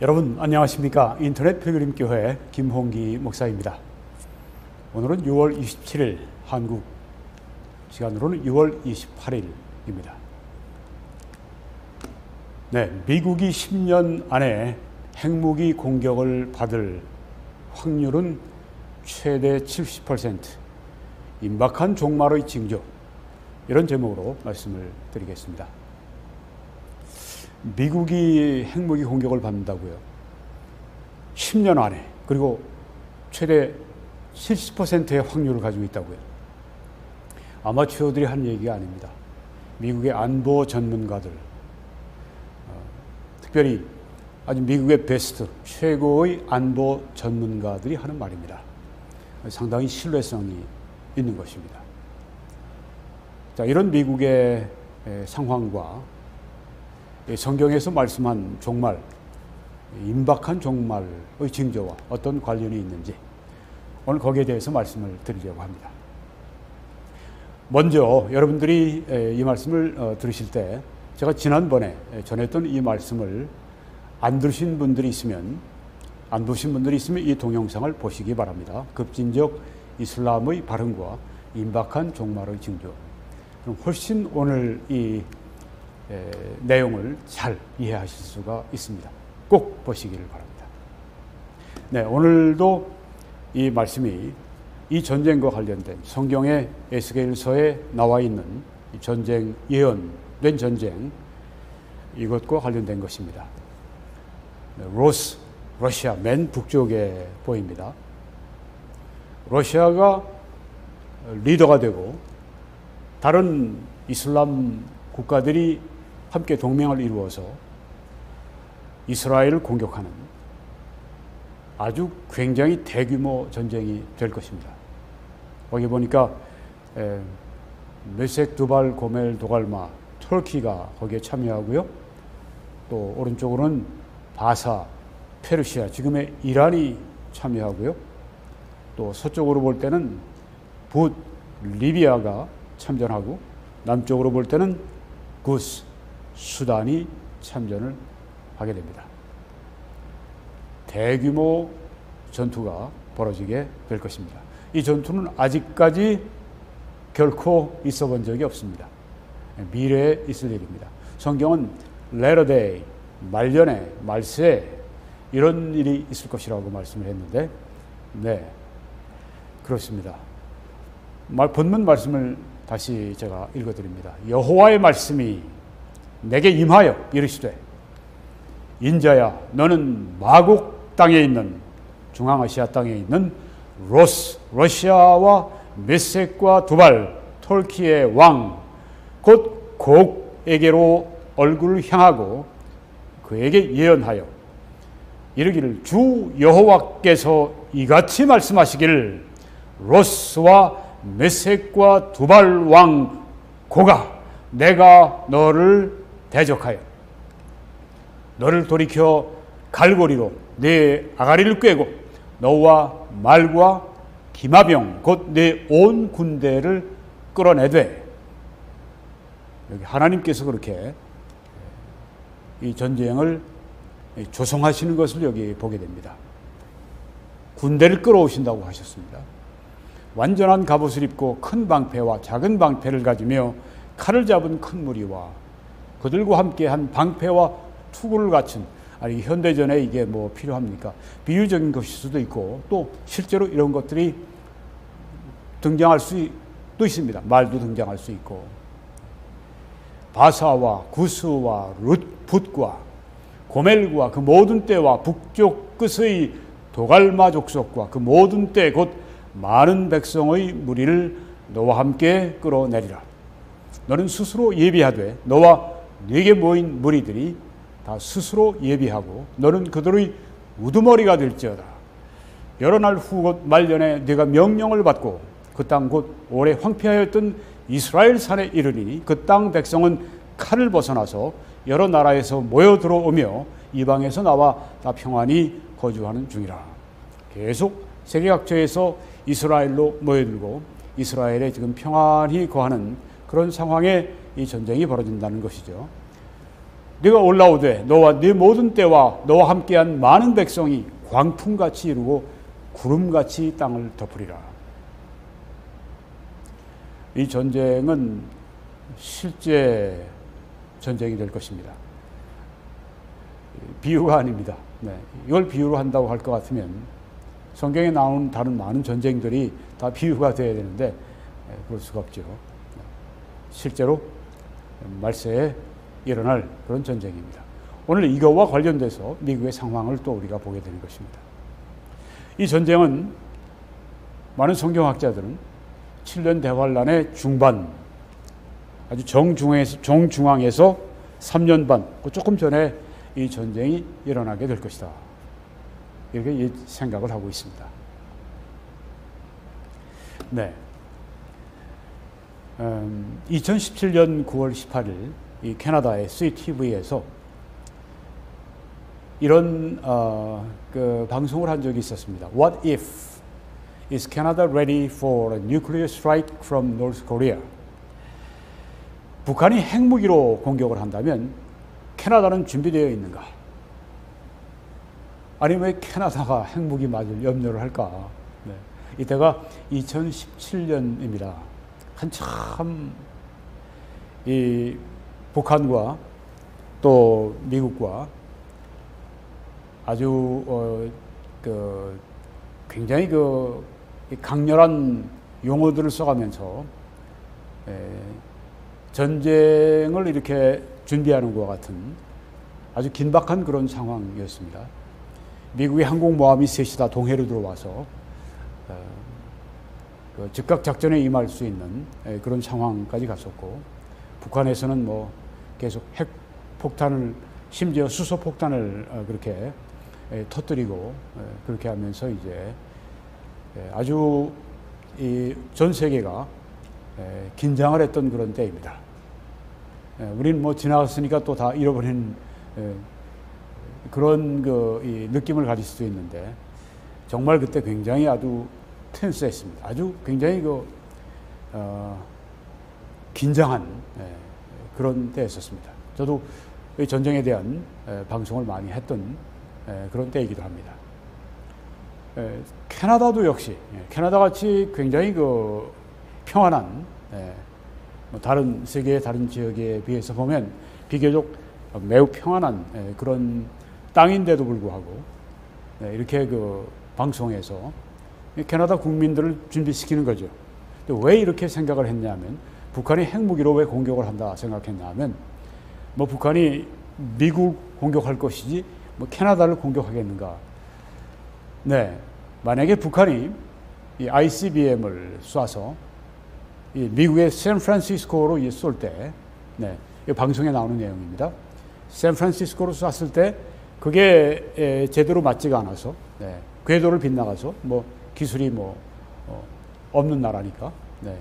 여러분 안녕하십니까? 인터넷 필그림교회 김홍기 목사입니다. 오늘은 6월 27일 한국 시간으로는 6월 28일입니다. 네, 미국이 10년 안에 핵무기 공격을 받을 확률은 최대 70%, 임박한 종말의 징조, 이런 제목으로 말씀을 드리겠습니다. 미국이 핵무기 공격을 받는다고요. 10년 안에, 그리고 최대 70%의 확률을 가지고 있다고요. 아마추어들이 한 얘기가 아닙니다. 미국의 안보 전문가들, 특별히 아주 미국의 베스트, 최고의 안보 전문가들이 하는 말입니다. 상당히 신뢰성이 있는 것입니다. 자, 이런 미국의 상황과 성경에서 말씀한 종말, 임박한 종말의 징조와 어떤 관련이 있는지 오늘 거기에 대해서 말씀을 드리려고 합니다. 먼저 여러분들이 이 말씀을 들으실 때 제가 지난번에 전했던 이 말씀을 안 보신 분들이 있으면 이 동영상을 보시기 바랍니다. 급진적 이슬람의 발흥과 임박한 종말의 징조. 그럼 훨씬 오늘 이 내용을 잘 이해하실 수가 있습니다. 꼭 보시기를 바랍니다. 네, 오늘도 이 말씀이 이 전쟁과 관련된 성경의 에스겔서에 나와 있는 전쟁, 예언된 전쟁, 이것과 관련된 것입니다. 러시아 맨 북쪽에 보입니다. 러시아가 리더가 되고 다른 이슬람 국가들이 함께 동맹을 이루어서 이스라엘을 공격하는 아주 굉장히 대규모 전쟁이 될 것입니다. 거기 보니까 메섹, 두발, 고멜, 도갈마, 터키가 거기에 참여하고요. 또 오른쪽으로는 바사, 페르시아, 지금의 이란이 참여하고요. 또 서쪽으로 볼 때는 리비아가 참전하고 남쪽으로 볼 때는 구스, 수단이 참전을 하게 됩니다. 대규모 전투가 벌어지게 될 것입니다. 이 전투는 아직까지 결코 있어 본 적이 없습니다. 미래에 있을 일입니다. 성경은 latter day, 말년에, 말세에 이런 일이 있을 것이라고 말씀을 했는데, 네, 그렇습니다. 본문 말씀을 다시 제가 읽어드립니다. 여호와의 말씀이 내게 임하여 이르시되, 인자야, 너는 마곡 땅에 있는, 중앙아시아 땅에 있는 러시아와 메섹과 두발, 터키의 왕, 곧 곡에게로 얼굴을 향하고 그에게 예언하여 이르기를, 주 여호와께서 이같이 말씀하시기를, 로스와 메섹과 두발 왕 고가, 내가 너를 대적하여 너를 돌이켜 갈고리로 네 아가리를 꿰고 너와 말과 기마병 곧 네 온 군대를 끌어내되, 여기 하나님께서 그렇게 이 전쟁을 조성하시는 것을 여기 보게 됩니다. 군대를 끌어오신다고 하셨습니다. 완전한 갑옷을 입고 큰 방패와 작은 방패를 가지며 칼을 잡은 큰 무리와 그들과 함께한 방패와 투구를 갖춘, 아니 현대전에 이게 뭐 필요합니까? 비유적인 것일 수도 있고 또 실제로 이런 것들이 등장할 수도 있습니다. 말도 등장할 수 있고, 바사와 구스와 룻붓과 고멜과 그 모든 떼와 북쪽 끝의 도갈마 족속과 그 모든 떼 곧 많은 백성의 무리를 너와 함께 끌어내리라. 너는 스스로 예비하되 너와 네게 모인 무리들이 다 스스로 예비하고 너는 그들의 우두머리가 될지어다. 여러 날 후 곧 말년에 네가 명령을 받고 그 땅 곧 오래 황폐하였던 이스라엘 산에 이르리니 그 땅 백성은 칼을 벗어나서 여러 나라에서 모여 들어오며 이방에서 나와 다 평안히 거주하는 중이라. 계속 세계 각처에서 이스라엘로 모여들고 이스라엘에 지금 평안히 거하는 그런 상황에 이 전쟁이 벌어진다는 것이죠. 네가 올라오되 너와 네 모든 때와 너와 함께한 많은 백성이 광풍같이 이루고 구름같이 땅을 덮으리라. 이 전쟁은 실제 전쟁이 될 것입니다. 비유가 아닙니다. 네. 이걸 비유로 한다고 할 것 같으면 성경에 나오는 다른 많은 전쟁들이 다 비유가 되어야 되는데 그럴 수가 없죠. 실제로 말세에 일어날 그런 전쟁입니다. 오늘 이거와 관련돼서 미국의 상황을 또 우리가 보게 되는 것입니다. 이 전쟁은 많은 성경학자들은 7년 대환란의 중반, 아주 정중앙에서 3년 반, 조금 전에 이 전쟁이 일어나게 될 것이다. 이렇게 생각을 하고 있습니다. 네. 2017년 9월 18일 이 캐나다의 CTV에서 이런 그 방송을 한 적이 있었습니다. What if is Canada ready for a nuclear strike from North Korea? 북한이 핵무기로 공격을 한다면 캐나다는 준비되어 있는가? 아니면 왜 캐나다가 핵무기 맞을 염려를 할까? 네. 이때가 2017년입니다. 한참 이 북한과 또 미국과 아주 굉장히 강렬한 용어들을 써가면서 전쟁을 이렇게 준비하는 것과 같은 아주 긴박한 그런 상황이었습니다. 미국의 항공모함이 셋이 다 동해로 들어와서 즉각 작전에 임할 수 있는 그런 상황까지 갔었고, 북한에서는 뭐 계속 핵폭탄을, 심지어 수소폭탄을 그렇게 터뜨리고 그렇게 하면서 이제 아주 전 세계가 긴장을 했던 그런 때입니다. 우리는 뭐 지나갔으니까 또 다 잃어버린 그런 이 느낌을 가질 수도 있는데, 정말 그때 굉장히 아주 텐스했습니다. 아주 굉장히 긴장한 그런 때였었습니다. 저도 이 전쟁에 대한 방송을 많이 했던 그런 때이기도 합니다. 캐나다도 역시 캐나다 같이 굉장히 평안한, 다른 세계의 다른 지역에 비해서 보면 비교적 매우 평안한 그런 땅인데도 불구하고 이렇게 방송에서 캐나다 국민들을 준비시키는 거죠. 왜 이렇게 생각을 했냐면, 북한이 핵무기로 왜 공격을 한다 생각했냐면, 뭐 북한이 미국 공격할 것이지 뭐 캐나다를 공격하겠는가. 네, 만약에 북한이 이 ICBM을 쏴서 이 미국의 샌프란시스코로 쏠 때, 네, 이 방송에 나오는 내용입니다. 샌프란시스코로 쐈을 때 그게 제대로 맞지가 않아서, 네, 궤도를 빗나가서 뭐 기술이 없는 나라니까, 네,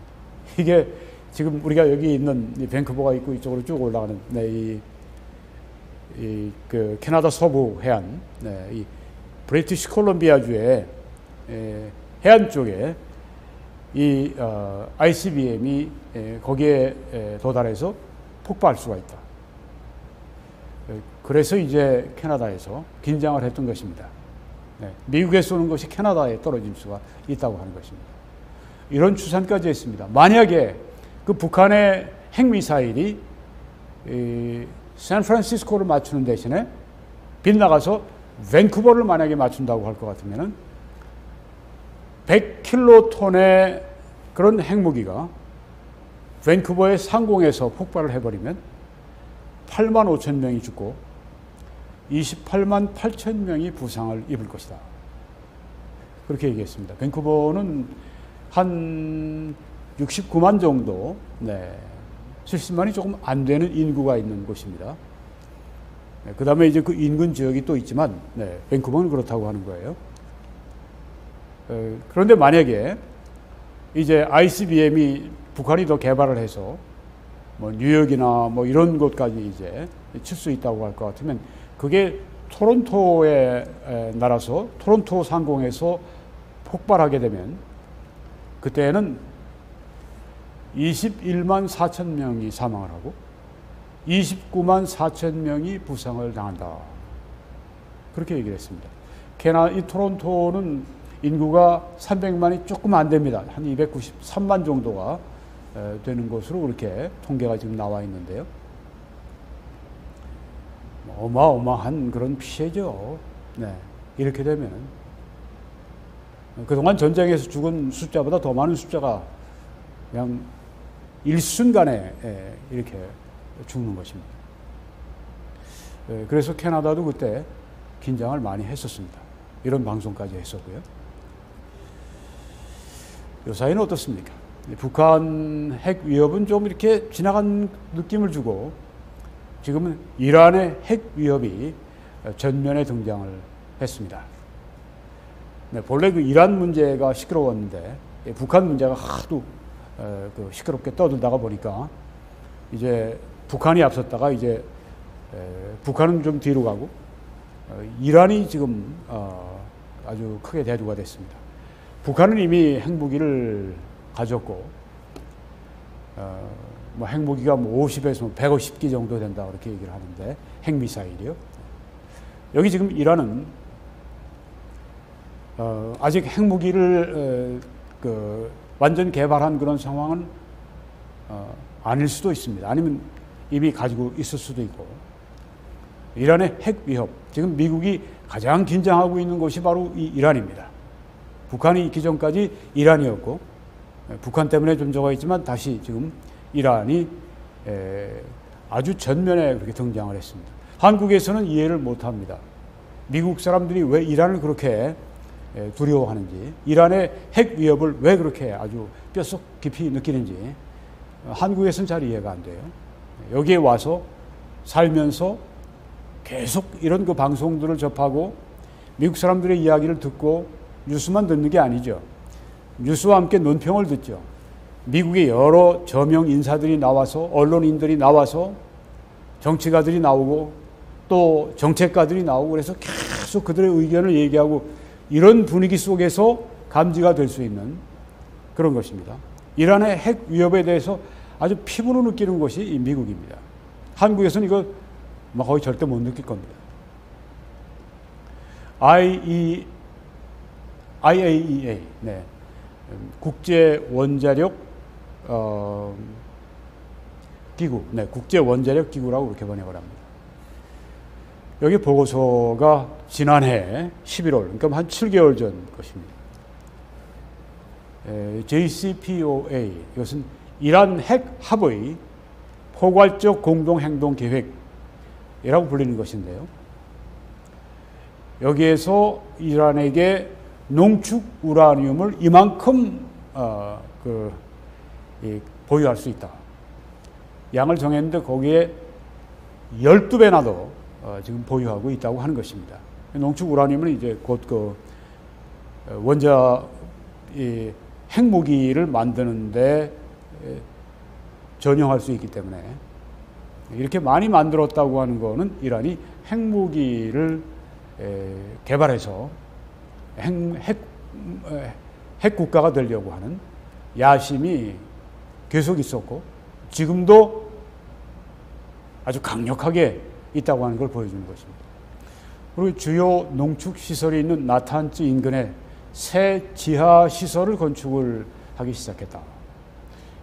이게 지금 우리가 여기 있는 이 밴쿠버가 있고 이쪽으로 쭉 올라가는, 네, 그 캐나다 서부 해안, 네, 이 브리티시 콜롬비아주의 해안 쪽에 이 ICBM이 거기에 도달해서 폭발할 수가 있다. 그래서 이제 캐나다에서 긴장을 했던 것입니다. 네, 미국에 쏘는 것이 캐나다에 떨어질 수가 있다고 하는 것입니다. 이런 추산까지 했습니다. 만약에 그 북한의 핵미사일이 샌프란시스코를 맞추는 대신에 빗나가서 밴쿠버를 만약에 맞춘다고 할 것 같으면은 100킬로톤의 그런 핵무기가 밴쿠버의 상공에서 폭발을 해버리면 8만 5천 명이 죽고 28만 8천 명이 부상을 입을 것이다. 그렇게 얘기했습니다. 밴쿠버는 한 69만 정도, 네, 70만이 조금 안 되는 인구가 있는 곳입니다. 네, 그 다음에 이제 그 인근 지역이 또 있지만, 네, 밴쿠버는 그렇다고 하는 거예요. 그런데 만약에 이제 ICBM이 북한이 더 개발을 해서 뭐 뉴욕이나 뭐 이런 곳까지 이제 칠 수 있다고 할 것 같으면, 그게 토론토에 날아서 토론토 상공에서 폭발하게 되면 그때는 21만 4천 명이 사망을 하고 29만 4천 명이 부상을 당한다. 그렇게 얘기를 했습니다. 이 토론토는 인구가 300만이 조금 안 됩니다. 한 293만 정도가 되는 것으로 그렇게 통계가 지금 나와 있는데요. 어마어마한 그런 피해죠. 네. 이렇게 되면 그동안 전쟁에서 죽은 숫자보다 더 많은 숫자가 그냥 일순간에 이렇게 죽는 것입니다. 그래서 캐나다도 그때 긴장을 많이 했었습니다. 이런 방송까지 했었고요. 요사이는 어떻습니까? 북한 핵 위협은 좀 이렇게 지나간 느낌을 주고 지금은 이란의 핵 위협이 전면에 등장을 했습니다. 네, 본래 그 이란 문제가 시끄러웠는데 북한 문제가 하도 시끄럽게 떠들다가 보니까 이제 북한이 앞섰다가 이제 북한은 좀 뒤로 가고 이란이 지금 아주 크게 대두가 됐습니다. 북한은 이미 핵무기를 가졌고 뭐 핵무기가 뭐 50에서 150기 정도 된다 그렇게 얘기를 하는데 핵미사일이요. 여기 지금 이란은 아직 핵무기를 완전 개발한 그런 상황은 아닐 수도 있습니다. 아니면 이미 가지고 있을 수도 있고. 이란의 핵 위협, 지금 미국이 가장 긴장하고 있는 곳이 바로 이 이란입니다. 북한이 있기 전까지 이란이었고 북한 때문에 좀 저가 있지만 다시 지금 이란이 아주 전면에 그렇게 등장을 했습니다. 한국에서는 이해를 못합니다. 미국 사람들이 왜 이란을 그렇게 두려워하는지, 이란의 핵 위협을 왜 그렇게 아주 뼛속 깊이 느끼는지 한국에서는 잘 이해가 안 돼요. 여기에 와서 살면서 계속 이런 그 방송들을 접하고 미국 사람들의 이야기를 듣고 뉴스만 듣는 게 아니죠. 뉴스와 함께 논평을 듣죠. 미국의 여러 저명 인사들이 나와서, 언론인들이 나와서, 정치가들이 나오고 또 정책가들이 나오고 그래서 계속 그들의 의견을 얘기하고 이런 분위기 속에서 감지가 될 수 있는 그런 것입니다. 이란의 핵 위협에 대해서 아주 피부로 느끼는 것이 이 미국입니다. 한국에서는 이거 거의 절대 못 느낄 겁니다. IAEA, 네. 국제 원자력 기구, 네, 국제 원자력 기구라고 그렇게 번역을 합니다. 여기 보고서가 지난해 11월, 그러니까 한 7개월 전 것입니다. JCPOA, 이것은 이란 핵 합의 포괄적 공동행동 계획이라고 불리는 것인데요. 여기에서 이란에게 농축 우라늄을 이만큼 보유할 수 있다. 양을 정했는데 거기에 12배나 더 지금 보유하고 있다고 하는 것입니다. 농축 우라늄은 이제 곧 핵무기를 만드는데 전용할 수 있기 때문에 이렇게 많이 만들었다고 하는 거는 이란이 핵무기를 개발해서 핵 국가가 되려고 하는 야심이 계속 있었고 지금도 아주 강력하게 있다고 하는 걸 보여주는 것입니다. 그리고 주요 농축 시설이 있는 나탄즈 인근에 새 지하 시설을 건축을 하기 시작했다.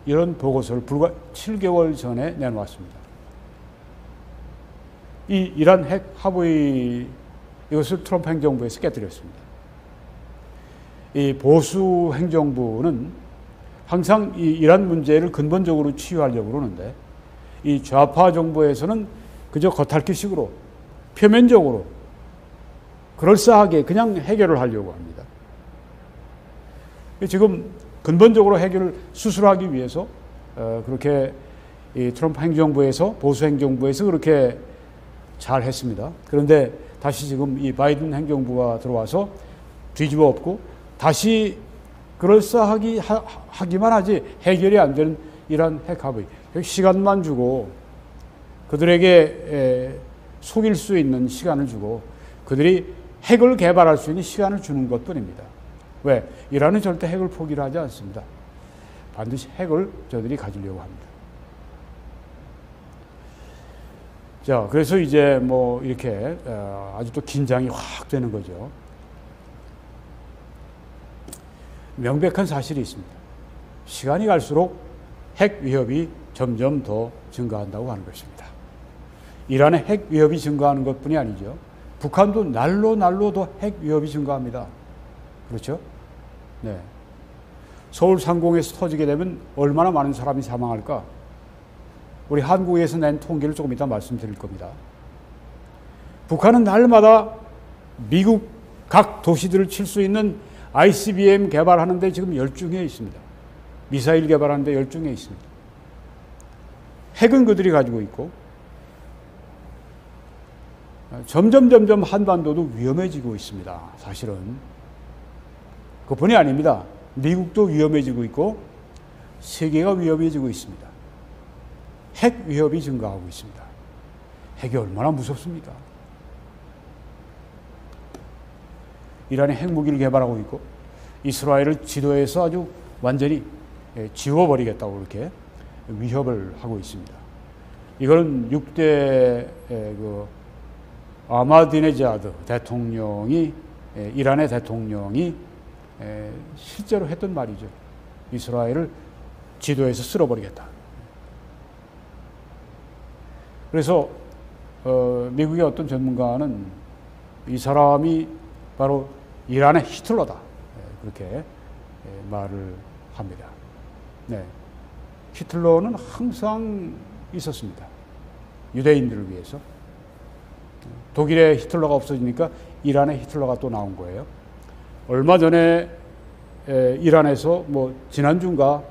이런 보고서를 불과 7개월 전에 내놓았습니다. 이 이란 핵 합의 이것을 트럼프 행정부에서 깨뜨렸습니다. 이 보수 행정부는 항상 이 이란 문제를 근본적으로 치유하려고 그러는데 이 좌파 정부에서는 그저 겉핥기식으로 표면적으로 그럴싸하게 그냥 해결을 하려고 합니다. 지금 근본적으로 해결을 수술하기 위해서 그렇게 이 트럼프 행정부에서 보수 행정부에서 그렇게 잘 했습니다. 그런데 다시 지금 이 바이든 행정부가 들어와서 뒤집어 엎고 다시 하기만 하지 해결이 안 되는 이란 핵 합의. 시간만 주고 그들에게 속일 수 있는 시간을 주고 그들이 핵을 개발할 수 있는 시간을 주는 것뿐입니다. 왜? 이란은 절대 핵을 포기를 하지 않습니다. 반드시 핵을 저들이 가지려고 합니다. 자, 그래서 이제 뭐 이렇게 아주 또 긴장이 확 되는 거죠. 명백한 사실이 있습니다. 시간이 갈수록 핵 위협이 점점 더 증가한다고 하는 것입니다. 이란의 핵 위협이 증가하는 것뿐이 아니죠. 북한도 날로 더 핵 위협이 증가합니다. 그렇죠? 네. 서울 상공에서 터지게 되면 얼마나 많은 사람이 사망할까? 우리 한국에서 낸 통계를 조금 이따 말씀드릴 겁니다. 북한은 날마다 미국 각 도시들을 칠 수 있는 ICBM 개발하는 데 지금 열중해 있습니다. 미사일 개발하는 데 열중해 있습니다. 핵은 그들이 가지고 있고 점점 한반도도 위험해지고 있습니다. 사실은. 그뿐이 아닙니다. 미국도 위험해지고 있고 세계가 위험해지고 있습니다. 핵 위협이 증가하고 있습니다. 핵이 얼마나 무섭습니까? 이란이 핵무기를 개발하고 있고 이스라엘을 지도에서 아주 완전히 지워버리겠다고 이렇게 위협을 하고 있습니다. 이거는 6대 그 아마디네자드 대통령이 이란의 대통령이 실제로 했던 말이죠. 이스라엘을 지도에서 쓸어버리겠다. 그래서 미국의 어떤 전문가는 이 사람이 바로 이란의 히틀러다. 그렇게 말을 합니다. 네. 히틀러는 항상 있었습니다. 유대인들을 위해서. 독일의 히틀러가 없어지니까 이란의 히틀러가 또 나온 거예요. 얼마 전에 이란에서 뭐 지난주인가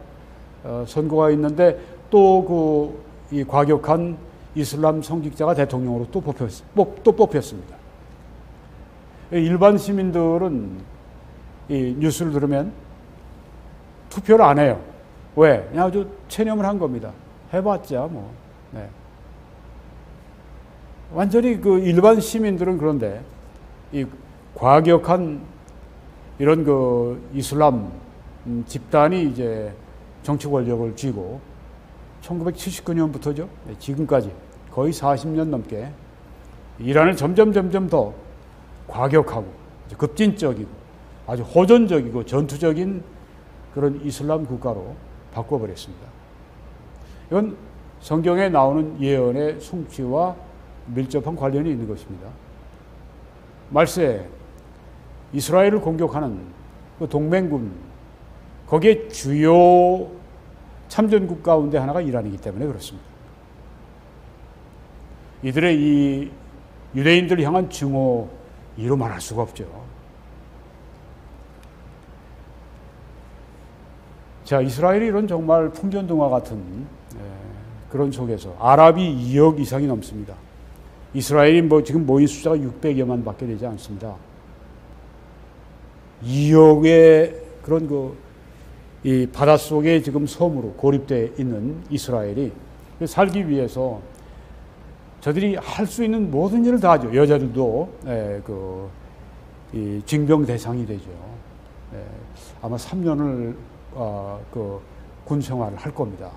선거가 있는데 또 이 과격한 이슬람 성직자가 대통령으로 또 뽑혔습니다. 일반 시민들은 이 뉴스를 들으면 투표를 안 해요. 왜? 그냥 아주 체념을 한 겁니다. 해봤자 뭐. 네. 완전히 그 일반 시민들은 그런데 이 과격한 이런 그 이슬람 집단이 이제 정치 권력을 쥐고 1979년부터죠. 지금까지 거의 40년 넘게 이란을 점점 더 과격하고 급진적이고 아주 호전적이고 전투적인 그런 이슬람 국가로 바꿔버렸습니다. 이건 성경에 나오는 예언의 성취와 밀접한 관련이 있는 것입니다. 말세 이스라엘을 공격하는 그 동맹군 거기에 주요 참전국 가운데 하나가 이란이기 때문에 그렇습니다. 이들의 이 유대인들을 향한 증오 이로 말할 수가 없죠. 자, 이스라엘이 이런 정말 풍전등화 같은 그런 속에서 아랍이 2억 이상이 넘습니다. 이스라엘이 뭐 지금 모인 숫자가 600여만 밖에 되지 않습니다. 2억의 그런 이 바닷속에 지금 섬으로 고립되어 있는 이스라엘이 살기 위해서 저들이 할 수 있는 모든 일을 다 하죠. 여자들도 이 징병 대상이 되죠. 아마 3년을 군 생활을 할 겁니다.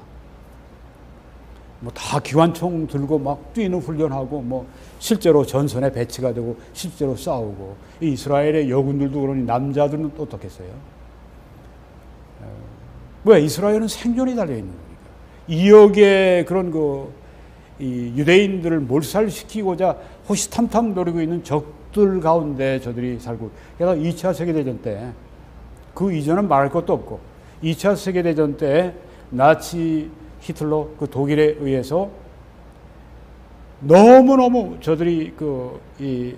뭐 다 기관총 들고 막 뛰는 훈련하고 뭐 실제로 전선에 배치가 되고 실제로 싸우고 이 이스라엘의 여군들도 그러니 남자들은 또 어떻겠어요? 왜? 이스라엘은 생존이 달려 있는 거니까. 2억의 그런 이 유대인들을 몰살시키고자 호시탐탐 노리고 있는 적들 가운데 저들이 살고, 게다가 2차 세계대전 때, 그 이전은 말할 것도 없고, 2차 세계대전 때 나치 히틀러 그 독일에 의해서 너무너무 저들이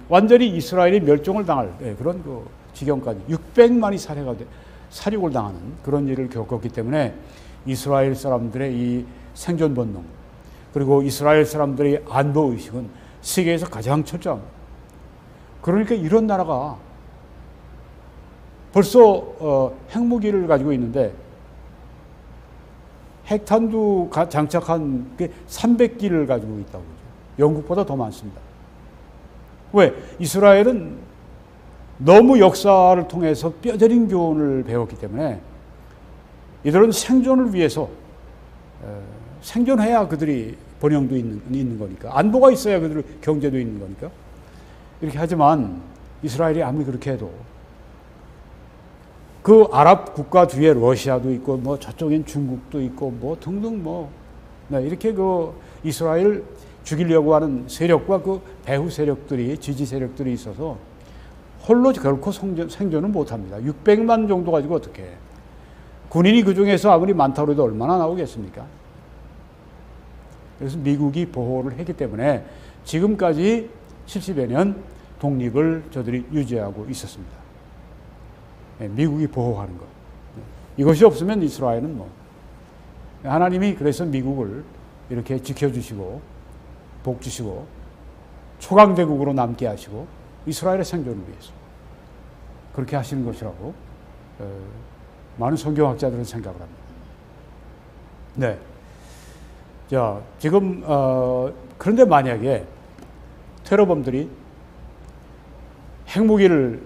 완전히 이스라엘이 멸종을 당할 그런 지경까지 600만이 살육을 당하는 그런 일을 겪었기 때문에 이스라엘 사람들의 이 생존 본능 그리고 이스라엘 사람들의 안보 의식은 세계에서 가장 철저합니다. 그러니까 이런 나라가 벌써 핵무기를 가지고 있는데 핵탄두 장착한 300기를 가지고 있다고 그러죠. 영국보다 더 많습니다. 왜? 이스라엘은 너무 역사를 통해서 뼈저린 교훈을 배웠기 때문에 이들은 생존을 위해서 생존해야 그들이 번영도 있는 거니까. 안보가 있어야 그들 경제도 있는 거니까. 이렇게 하지만 이스라엘이 아무리 그렇게 해도 그 아랍 국가 뒤에 러시아도 있고 뭐 저쪽엔 중국도 있고 뭐 등등 뭐 네, 이렇게 그 이스라엘 죽이려고 하는 세력과 그 배후 세력들이 지지 세력들이 있어서 홀로 결코 생존은 못합니다. 600만 정도 가지고 어떻게 해. 군인이 그 중에서 아무리 많다고 해도 얼마나 나오겠습니까? 그래서 미국이 보호를 했기 때문에 지금까지 70여 년 독립을 저들이 유지하고 있었습니다. 미국이 보호하는 것. 이것이 없으면 이스라엘은 뭐 하나님이 그래서 미국을 이렇게 지켜주시고 복 주시고 초강대국으로 남게 하시고 이스라엘의 생존을 위해서 그렇게 하시는 것이라고 많은 성경학자들은 생각을 합니다. 네. 자, 지금 그런데 만약에 테러범들이 핵무기를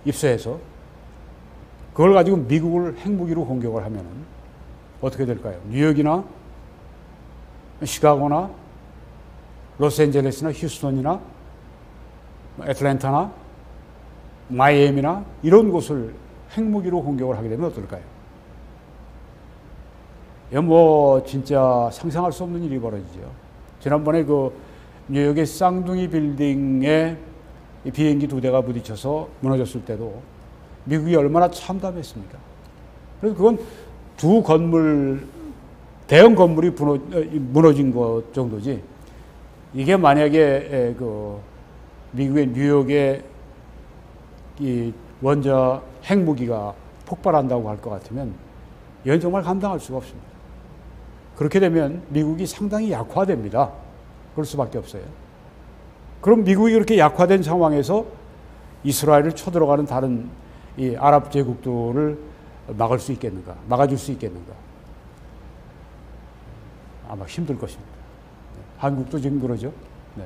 입수해서 그걸 가지고 미국을 핵무기로 공격을 하면 어떻게 될까요? 뉴욕이나 시카고나 로스앤젤레스나 휴스턴이나 애틀랜타나 마이애미나 이런 곳을 핵무기로 공격을 하게 되면 어떨까요? 뭐 진짜 상상할 수 없는 일이 벌어지죠. 지난번에 그 뉴욕의 쌍둥이 빌딩에 비행기 2대가 부딪혀서 무너졌을 때도 미국이 얼마나 참담했습니까? 그래서 그건 두 건물, 대형 건물이 무너진 것 정도지. 이게 만약에 그 미국의 뉴욕에 이 원자 핵무기가 폭발한다고 할 것 같으면 이건 정말 감당할 수가 없습니다. 그렇게 되면 미국이 상당히 약화됩니다. 그럴 수밖에 없어요. 그럼 미국이 그렇게 약화된 상황에서 이스라엘을 쳐들어가는 다른 이 아랍 제국들을 막을 수 있겠는가? 막아줄 수 있겠는가? 아마 힘들 것입니다. 한국도 지금 그러죠. 네.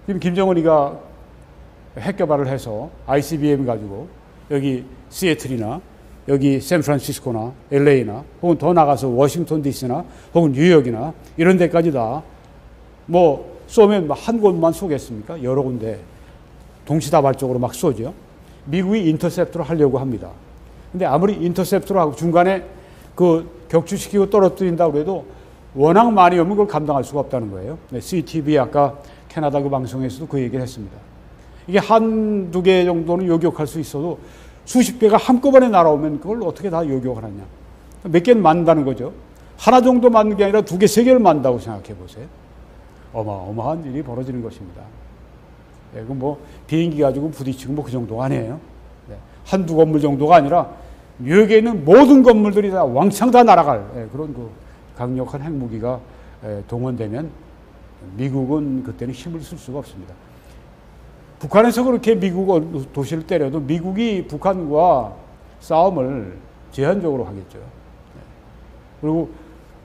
지금 김정은이가 핵 개발을 해서 ICBM 가지고 여기 시애틀이나 여기 샌프란시스코나 LA나 혹은 더 나가서 워싱턴 DC나 혹은 뉴욕이나 이런 데까지 다 뭐 쏘면 한 곳만 쏘겠습니까? 여러 군데 동시다발적으로 막 쏘죠. 미국이 인터셉트를 하려고 합니다. 근데 아무리 인터셉트를 하고 중간에 그 격추시키고 떨어뜨린다고 해도 워낙 많이 오면 그걸 감당할 수가 없다는 거예요. 네, CTV 아까 캐나다 그 방송에서도 그 얘기를 했습니다. 이게 한두 개 정도는 요격할 수 있어도 수십 개가 한꺼번에 날아오면 그걸 어떻게 다 요격을 하냐. 몇 개는 맞는다는 거죠. 하나 정도 맞는 게 아니라 2개, 3개를 맞는다고 생각해 보세요. 어마어마한 일이 벌어지는 것입니다. 네, 그 뭐 비행기 가지고 부딪히고 뭐 그 정도가 아니에요. 네, 한두 건물 정도가 아니라 뉴욕에 있는 모든 건물들이 다 왕창 다 날아갈 그런 그 강력한 핵무기가 동원되면 미국은 그때는 힘을 쓸 수가 없습니다. 북한에서 그렇게 미국 도시를 때려도 미국이 북한과 싸움을 제한적으로 하겠죠. 그리고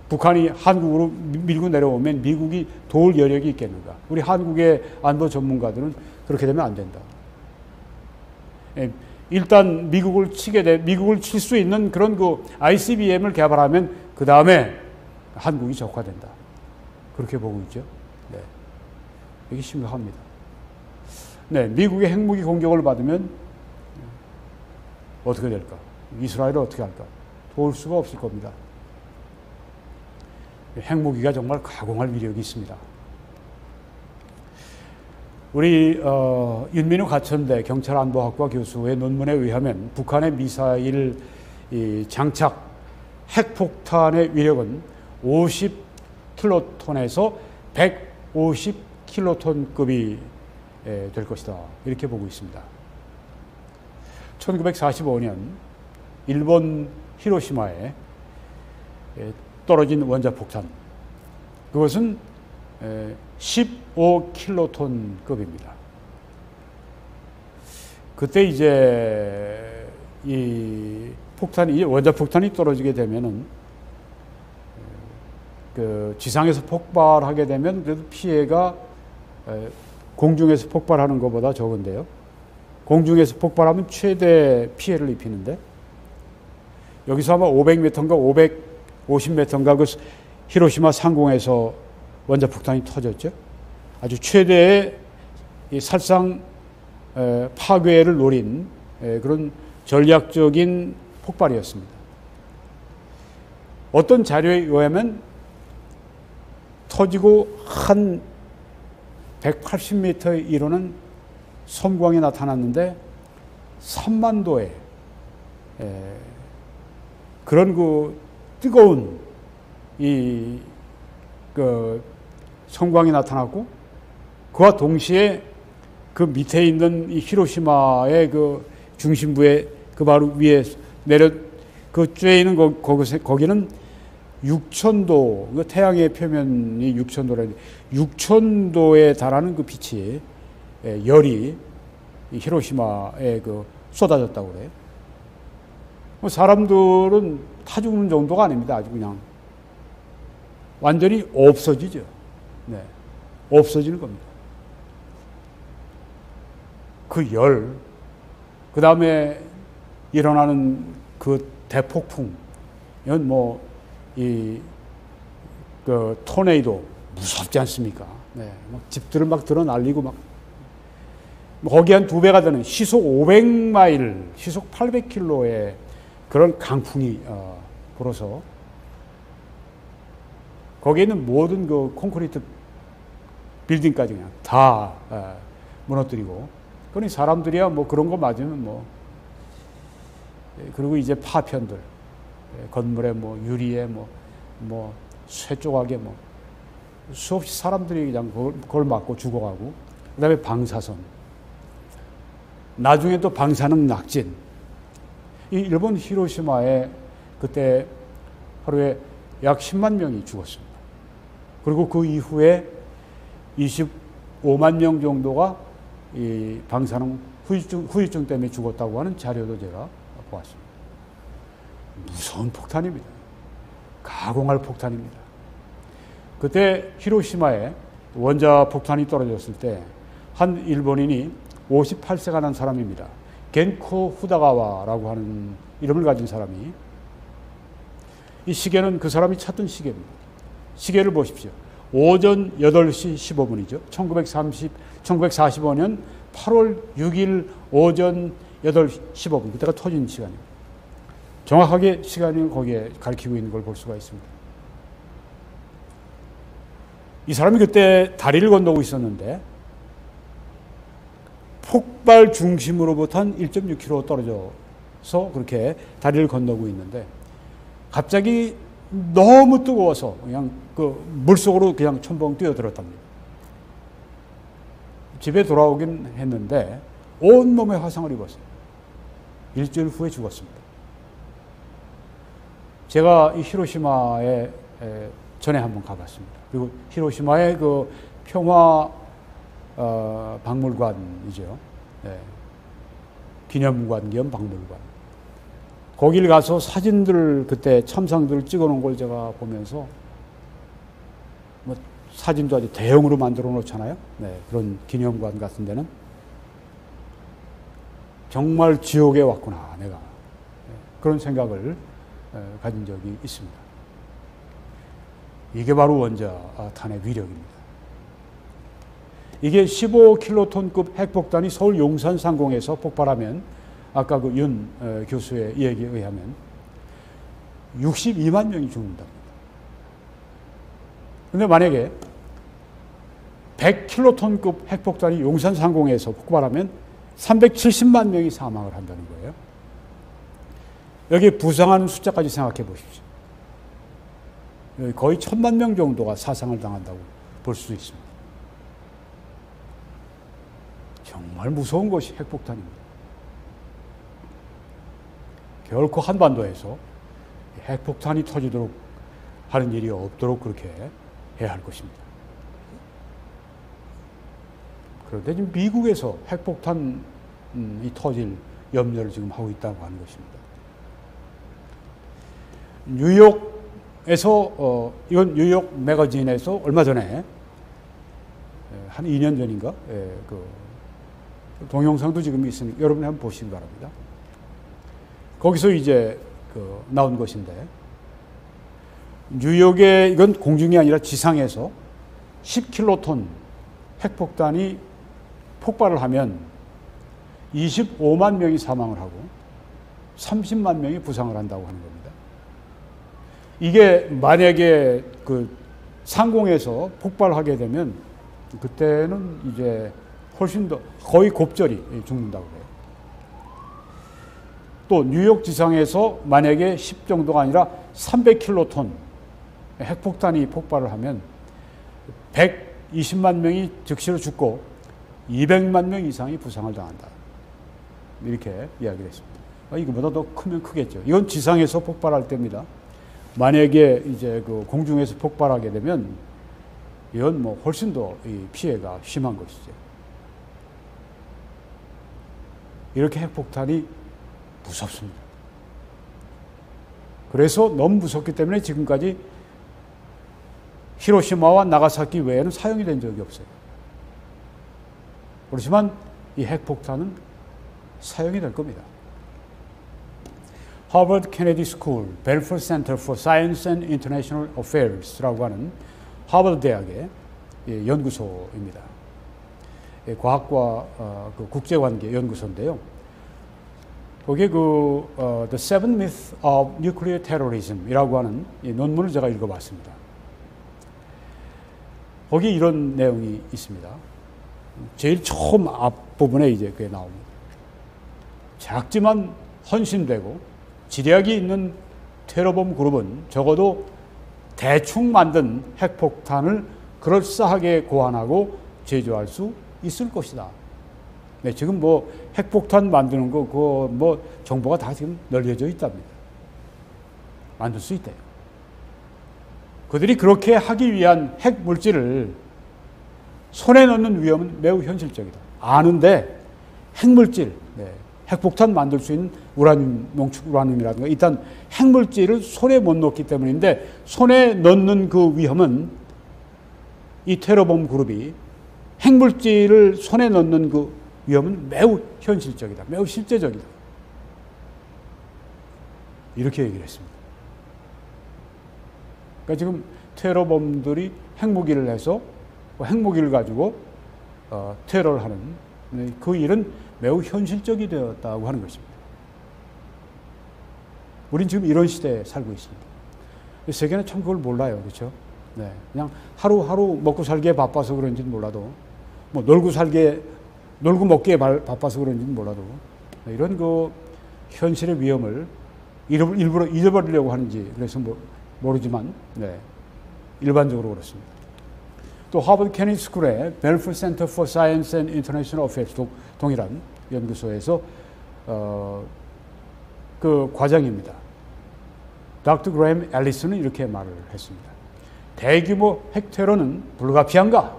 북한이 한국으로 밀고 내려오면 미국이 도울 여력이 있겠는가. 우리 한국의 안보 전문가들은 그렇게 되면 안 된다. 일단 미국을 칠 수 있는 그런 그 ICBM을 개발하면 그 다음에 한국이 적화된다. 그렇게 보고 있죠. 네. 이게 심각합니다. 네, 미국의 핵무기 공격을 받으면 어떻게 될까? 이스라엘은 어떻게 할까? 도울 수가 없을 겁니다. 핵무기가 정말 가공할 위력이 있습니다. 우리 윤민우 가천대 경찰안보학과 교수의 논문에 의하면 북한의 미사일 장착 핵폭탄의 위력은 50킬로톤에서 150킬로톤급이 될 것이다. 이렇게 보고 있습니다. 1945년 일본 히로시마에 떨어진 원자폭탄. 그것은 15킬로톤급입니다. 그때 이제 이 원자폭탄이 떨어지게 되면은 그 지상에서 폭발하게 되면 그래도 피해가 공중에서 폭발하는 것보다 적은데요. 공중에서 폭발하면 최대 피해를 입히는데 여기서 아마 500m인가 50m인가 그 히로시마 상공에서 원자폭탄이 터졌죠. 아주 최대의 이 살상 파괴를 노린 그런 전략적인 폭발이었습니다. 어떤 자료에 의하면 터지고 한 180m에 이르는 섬광이 나타났는데 3만 도의 그런 그 뜨거운 그 섬광이 나타났고, 그와 동시에 그 밑에 있는 이 히로시마의 그 중심부에 그 바로 위에 그 쬐 있는 거기는 6,000도, 그 태양의 표면이 6,000도라는데 6,000도에 달하는 그 빛이 열이 히로시마에 그 쏟아졌다고 그래요. 사람들은 타 죽는 정도가 아닙니다. 아주 그냥 완전히 없어지죠. 네, 없어지는 겁니다. 그 열, 그 다음에 일어나는 그 대폭풍, 이건 뭐 그 토네이도 무섭지 않습니까? 네, 막 집들을 막 들어 날리고 막 거기 한 2배가 되는 시속 500마일, 시속 800km의 그런 강풍이 불어서 거기에 있는 모든 그 콘크리트 빌딩까지 그냥 다 무너뜨리고, 그러니 사람들이야 뭐 그런 거 맞으면 뭐, 그리고 이제 파편들, 건물에 뭐 유리에 뭐 쇠 조각에 뭐 수없이 사람들이 그냥 그걸 맞고 죽어가고, 그다음에 방사선, 나중에 또 방사능 낙진. 이 일본 히로시마에 그때 하루에 약 10만 명이 죽었습니다. 그리고 그 이후에 25만 명 정도가 이 방사능 후유증 때문에 죽었다고 하는 자료도 제가 보았습니다. 무서운 폭탄입니다. 가공할 폭탄입니다. 그때 히로시마에 원자 폭탄이 떨어졌을 때 한 일본인이 58세가 난 사람입니다. 겐코 후다가와라고 하는 이름을 가진 사람이, 이 시계는 그 사람이 찾던 시계입니다. 시계를 보십시오. 오전 8시 15분이죠. 1945년 8월 6일 오전 8시 15분. 그때가 터진 시간입니다. 정확하게 시간을 거기에 가리키고 있는 걸 볼 수가 있습니다. 이 사람이 그때 다리를 건너고 있었는데 폭발 중심으로부터 한 1.6km 떨어져서 그렇게 다리를 건너고 있는데 갑자기 너무 뜨거워서 그냥 그 물속으로 그냥 첨벙 뛰어들었답니다. 집에 돌아오긴 했는데 온몸에 화상을 입었어요. 일주일 후에 죽었습니다. 제가 이 히로시마에 전에 한번 가봤습니다. 그리고 히로시마의 그 평화 박물관이죠. 네. 기념관 겸 박물관. 거길 가서 사진들을, 그때 참상들을 찍어 놓은 걸 제가 보면서, 뭐 사진도 아주 대형으로 만들어 놓잖아요. 네. 그런 기념관 같은 데는 정말 지옥에 왔구나, 내가. 네. 그런 생각을 가진 적이 있습니다. 이게 바로 원자탄의 위력입니다. 이게 15킬로톤급 핵폭탄이 서울 용산 상공에서 폭발하면, 아까 그 윤 교수의 이야기에 의하면 62만 명이 죽는답니다. 그런데 만약에 100킬로톤급 핵폭탄이 용산 상공에서 폭발하면 370만 명이 사망을 한다는 거예요. 여기 부상하는 숫자까지 생각해 보십시오. 거의 1,000만 명 정도가 사상을 당한다고 볼 수 있습니다. 정말 무서운 것이 핵폭탄입니다. 결코 한반도에서 핵폭탄이 터지도록 하는 일이 없도록 그렇게 해야 할 것입니다. 그런데 지금 미국에서 핵폭탄이 터질 염려를 지금 하고 있다고 하는 것입니다. 뉴욕에서 이건 뉴욕 매거진에서 얼마 전에 한 2년 전인가 그 동영상도 지금 있으니 여러분이 한번 보시기 바랍니다. 거기서 이제 나온 것인데, 뉴욕에 이건 공중이 아니라 지상에서 10킬로톤 핵폭탄이 폭발을 하면 25만 명이 사망을 하고 30만 명이 부상을 한다고 하는 겁니다. 이게 만약에 그 상공에서 폭발하게 되면 그때는 이제 훨씬 더 거의 곱절이 죽는다고 해요. 또 뉴욕 지상에서 만약에 10 정도가 아니라 300킬로톤 핵폭탄이 폭발을 하면 120만 명이 즉시로 죽고 200만 명 이상이 부상을 당한다. 이렇게 이야기를 했습니다. 이거보다 더 크면 크겠죠. 이건 지상에서 폭발할 때입니다. 만약에 이제 그 공중에서 폭발하게 되면 이건 뭐 훨씬 더 이 피해가 심한 것이죠. 이렇게 핵폭탄이 무섭습니다. 그래서 너무 무섭기 때문에 지금까지 히로시마와 나가사키 외에는 사용이 된 적이 없어요. 그렇지만 이 핵폭탄은 사용이 될 겁니다. 하버드 케네디 스쿨 벨포 센터 for Science and International Affairs라고 하는 하버드 대학의 연구소입니다. 과학과 그 국제관계 연구소인데요. 거기에 The Seven Myths of Nuclear Terrorism이라고 하는 논문을 제가 읽어봤습니다. 거기 이런 내용이 있습니다. 제일 처음 앞부분에 이제 그게 나옵니다. 작지만 헌신되고 지략이 있는 테러범 그룹은 적어도 대충 만든 핵폭탄을 그럴싸하게 고안하고 제조할 수 있을 것이다. 네, 지금 뭐 핵폭탄 만드는 거, 그거 뭐 정보가 다 지금 널려져 있답니다. 만들 수 있대요. 그들이 그렇게 하기 위한 핵 물질을 손에 넣는 위험은 매우 현실적이다. 아는데 핵물질, 네, 핵폭탄 만들 수 있는 우라늄, 농축 우라늄이라든가 일단 핵물질을 손에 못 넣기 때문인데 손에 넣는 그 위험은 이 테러범 그룹이 핵물질을 손에 넣는 그 위험은 매우 현실적이다. 매우 실제적이다. 이렇게 얘기를 했습니다. 그러니까 지금 테러범들이 핵무기를 해서 핵무기를 가지고 테러를 하는 그 일은 매우 현실적이 되었다고 하는 것입니다. 우린 지금 이런 시대에 살고 있습니다. 세계는 참 그걸 몰라요. 그렇죠? 네. 그냥 하루하루 먹고 살기에 바빠서 그런지는 몰라도 뭐 놀고 먹기에 바빠서 그런지는 몰라도 이런 그 현실의 위험을 일부러 잊어버리려고 하는지 그래서 모르지만 네. 일반적으로 그렇습니다. 또 하버드 케네디 스쿨의 벨포 센터 for Science and International Affairs 동일한 연구소에서 그 과장입니다. 닥터 그레임 앨리슨은 이렇게 말을 했습니다. 대규모 핵테러는 불가피한가?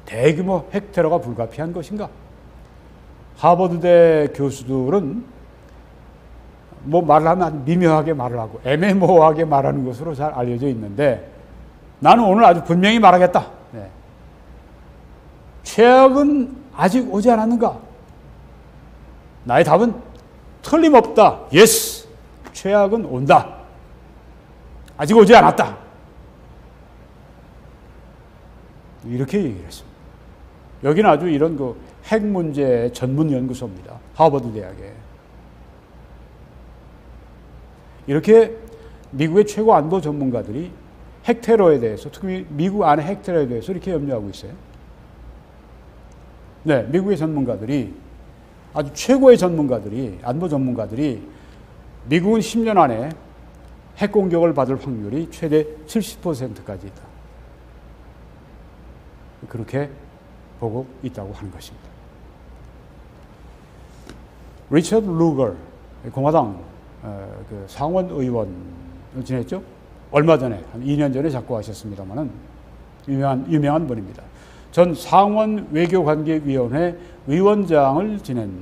대규모 핵테러가 불가피한 것인가? 하버드대 교수들은 뭐 말을 하면 미묘하게 말을 하고 애매모호하게 말하는 것으로 잘 알려져 있는데 나는 오늘 아주 분명히 말하겠다. 네. 최악은 아직 오지 않았는가? 나의 답은 틀림없다. 예스! 최악은 온다. 아직 오지 않았다. 이렇게 얘기를 했습니다. 여기는 아주 이런 그 핵 문제 전문 연구소입니다. 하버드 대학에. 이렇게 미국의 최고 안보 전문가들이 핵테러에 대해서, 특히 미국 안의 핵테러에 대해서 이렇게 염려하고 있어요. 네, 미국의 전문가들이, 아주 최고의 전문가들이, 안보 전문가들이 미국은 10년 안에 핵 공격을 받을 확률이 최대 70%까지 있다. 그렇게 보고 있다고 하는 것입니다. 리처드 루거, 공화당 그 상원 의원을 지냈죠? 얼마 전에, 한 2년 전에 작고하셨습니다만은 유명한 분입니다. 전 상원 외교관계위원회 위원장을 지낸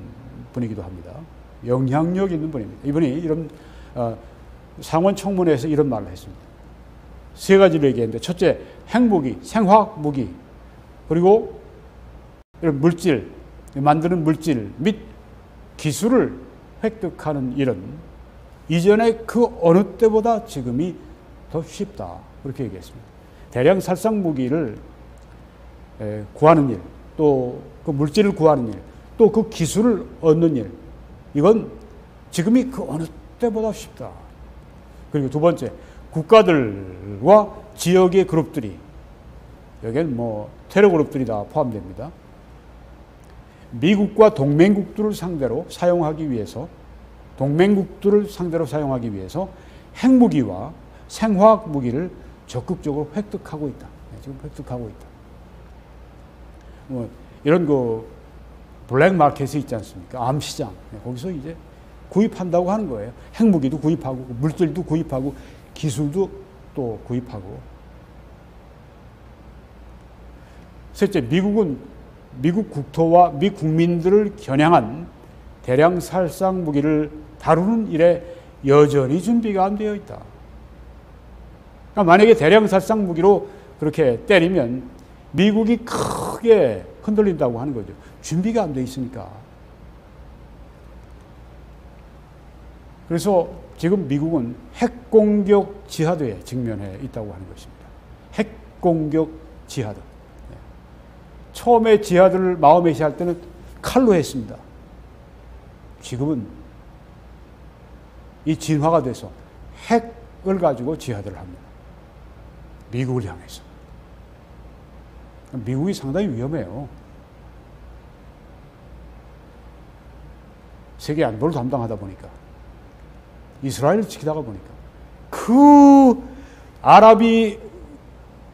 분이기도 합니다. 영향력 있는 분입니다. 이분이 이런 상원 청문회에서 이런 말을 했습니다. 세 가지를 얘기했는데, 첫째, 핵무기, 생화학무기, 그리고 이런 물질, 만드는 물질 및 기술을 획득하는 일은 이전에 그 어느 때보다 지금이 더 쉽다. 그렇게 얘기했습니다. 대량 살상 무기를 구하는 일, 또 그 물질을 구하는 일, 또 그 기술을 얻는 일, 이건 지금이 그 어느 때보다 쉽다. 그리고 두 번째, 국가들과 지역의 그룹들이, 여기엔 뭐 테러 그룹들이 다 포함됩니다. 미국과 동맹국들을 상대로 사용하기 위해서, 핵무기와 생화학 무기를 적극적으로 획득하고 있다. 지금 획득하고 있다. 뭐 이런 그 블랙 마켓이 있지 않습니까? 암시장. 거기서 이제 구입한다고 하는 거예요. 핵무기도 구입하고, 물질도 구입하고, 기술도 또 구입하고. 셋째, 미국은 미국 국토와 미 국민들을 겨냥한 대량 살상 무기를 다루는 일에 여전히 준비가 안 되어 있다. 그러니까 만약에 대량 살상 무기로 그렇게 때리면 미국이 크게 흔들린다고 하는 거죠. 준비가 안 돼 있으니까. 그래서 지금 미국은 핵공격 지하드에 직면해 있다고 하는 것입니다. 핵공격 지하드. 처음에 지하드를 마음에시할 때는 칼로 했습니다. 지금은 이 진화가 돼서 핵을 가지고 지하드를 합니다. 미국을 향해서. 미국이 상당히 위험해요. 세계 안보를 담당하다 보니까, 이스라엘을 지키다가 보니까, 그 아랍이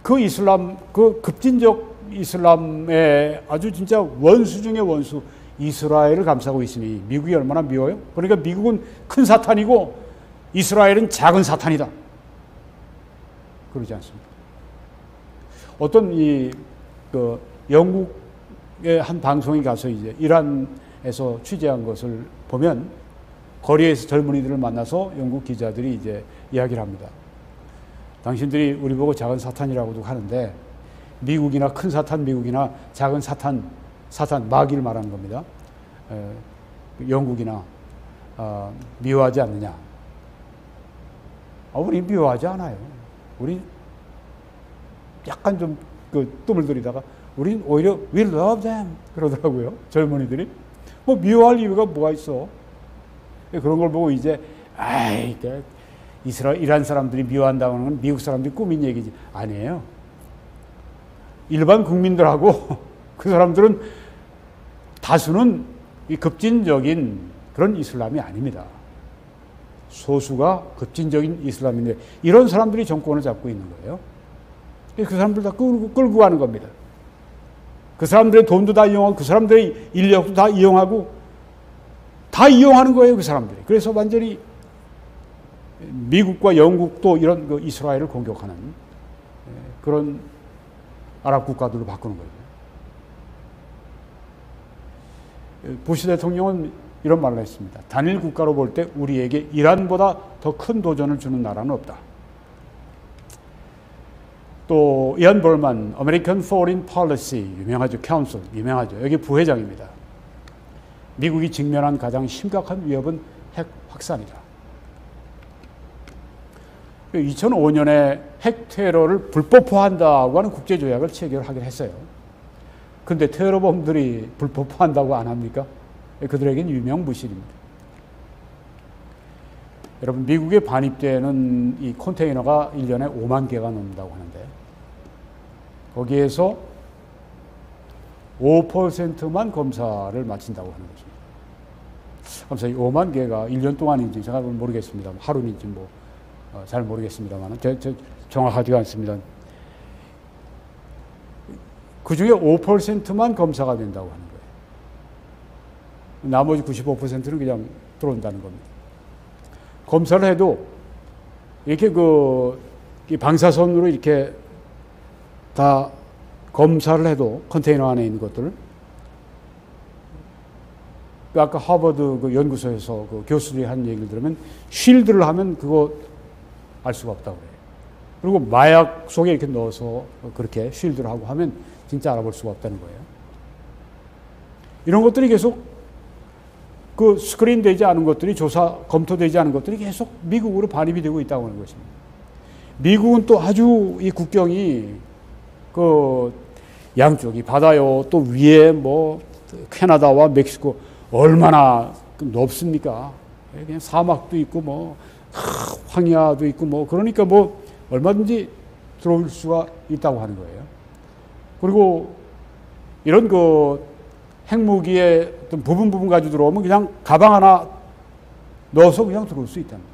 그 이슬람, 그 급진적 이슬람의 아주 진짜 원수 중의 원수 이스라엘을 감싸고 있으니 미국이 얼마나 미워요? 그러니까 미국은 큰 사탄이고 이스라엘은 작은 사탄이다. 그러지 않습니까? 어떤 영국의 한 방송에 가서 이제 이란에서 취재한 것을 보면, 거리에서 젊은이들을 만나서 영국 기자들이 이제 이야기를 합니다. 당신들이 우리 보고 작은 사탄이라고도 하는데, 미국이나 큰 사탄, 미국이나 작은 사탄, 마귀를 말하는 겁니다. 영국이나 미워하지 않느냐? 우리 미워하지 않아요. 우리 약간 좀 뜸을 들이다가 우린 오히려 we love them 그러더라고요. 젊은이들이. 뭐 미워할 이유가 뭐가 있어? 그런 걸 보고 이제 이란 사람들이 미워한다는 건 미국 사람들이 꾸민 얘기지. 아니에요. 일반 국민들하고 그 사람들은 다수는 이 급진적인 그런 이슬람이 아닙니다. 소수가 급진적인 이슬람인데 이런 사람들이 정권을 잡고 있는 거예요. 그 사람들 다 끌고 가는 겁니다. 그 사람들의 돈도 다 이용하고 그 사람들의 인력도 다 이용하고 다 이용하는 거예요. 그 사람들이. 그래서 완전히 미국과 영국도 이런 그 이스라엘을 공격하는 그런 아랍 국가들로 바꾸는 거예요. 부시 대통령은 이런 말을 했습니다. 단일 국가로 볼 때 우리에게 이란보다 더 큰 도전을 주는 나라는 없다. 또 이안 볼만 American Foreign Policy 유명하죠. 카운슬 유명하죠. 여기 부회장입니다. 미국이 직면한 가장 심각한 위협은 핵 확산이다. 2005년에 핵 테러를 불법화한다고 하는 국제조약을 체결하기로 했어요. 근데 테러범들이 불법화한다고 안 합니까? 그들에겐 유명무실입니다. 여러분, 미국에 반입되는 이 컨테이너가 1년에 5만 개가 넘는다고 하는데 거기에서 5%만 검사를 마친다고 하는 것입니다. 검사 5만 개가 1년 동안인지 제가 모르겠습니다. 하루인지 잘 모르겠습니다만 정확하지가 않습니다. 그 중에 5%만 검사가 된다고 하는 거예요. 나머지 95%는 그냥 들어온다는 겁니다. 검사를 해도 이렇게 이 방사선으로 이렇게 다 검사를 해도 컨테이너 안에 있는 것들을 아까 하버드 그 연구소에서 그 교수들이 한 얘기를 들으면 쉴드를 하면 그거 알 수가 없다고 그래요. 그리고 마약 속에 이렇게 넣어서 그렇게 쉴드를 하고 하면 진짜 알아볼 수가 없다는 거예요. 이런 것들이 계속 그 스크린 되지 않은 것들이 검토되지 않은 것들이 계속 미국으로 반입이 되고 있다고 하는 것입니다. 미국은 또 아주 이 국경이 그 양쪽이 바다요. 또 위에 뭐 캐나다와 멕시코 얼마나 넓습니까? 그냥 사막도 있고 뭐 황야도 있고 뭐 그러니까 뭐 얼마든지 들어올 수가 있다고 하는 거예요. 그리고 이런 그 핵무기의 어떤 부분 가지고 들어오면 그냥 가방 하나 넣어서 그냥 들어올 수 있답니다.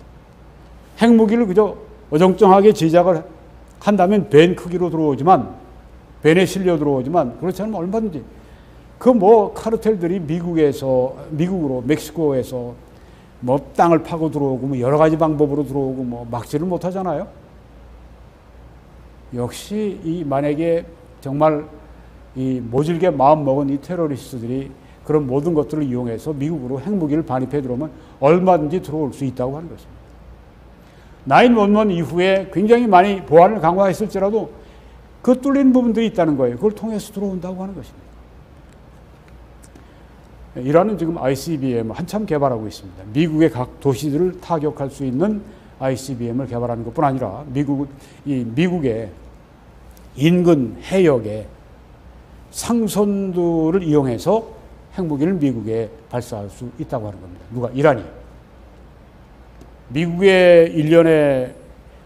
핵무기를 그저 어정쩡하게 제작을 한다면 밴 크기로 들어오지만, 밴에 실려 들어오지만, 그렇지 않으면 얼마든지 그 뭐 카르텔들이 미국으로 멕시코에서 뭐 땅을 파고 들어오고 뭐 여러 가지 방법으로 들어오고 뭐 막지를 못하잖아요. 역시 이 만약에 정말 이 모질게 마음 먹은 이 테러리스트들이 그런 모든 것들을 이용해서 미국으로 핵무기를 반입해 들어오면 얼마든지 들어올 수 있다고 하는 것입니다. 9/11 이후에 굉장히 많이 보안을 강화했을지라도 그 뚫린 부분들이 있다는 거예요. 그걸 통해서 들어온다고 하는 것입니다. 이란은 지금 ICBM 한참 개발하고 있습니다. 미국의 각 도시들을 타격할 수 있는 ICBM을 개발하는 것뿐 아니라 미국의 인근 해역에 상선들을 이용해서 핵무기를 미국에 발사할 수 있다고 하는 겁니다. 누가? 이란이. 미국의 1년에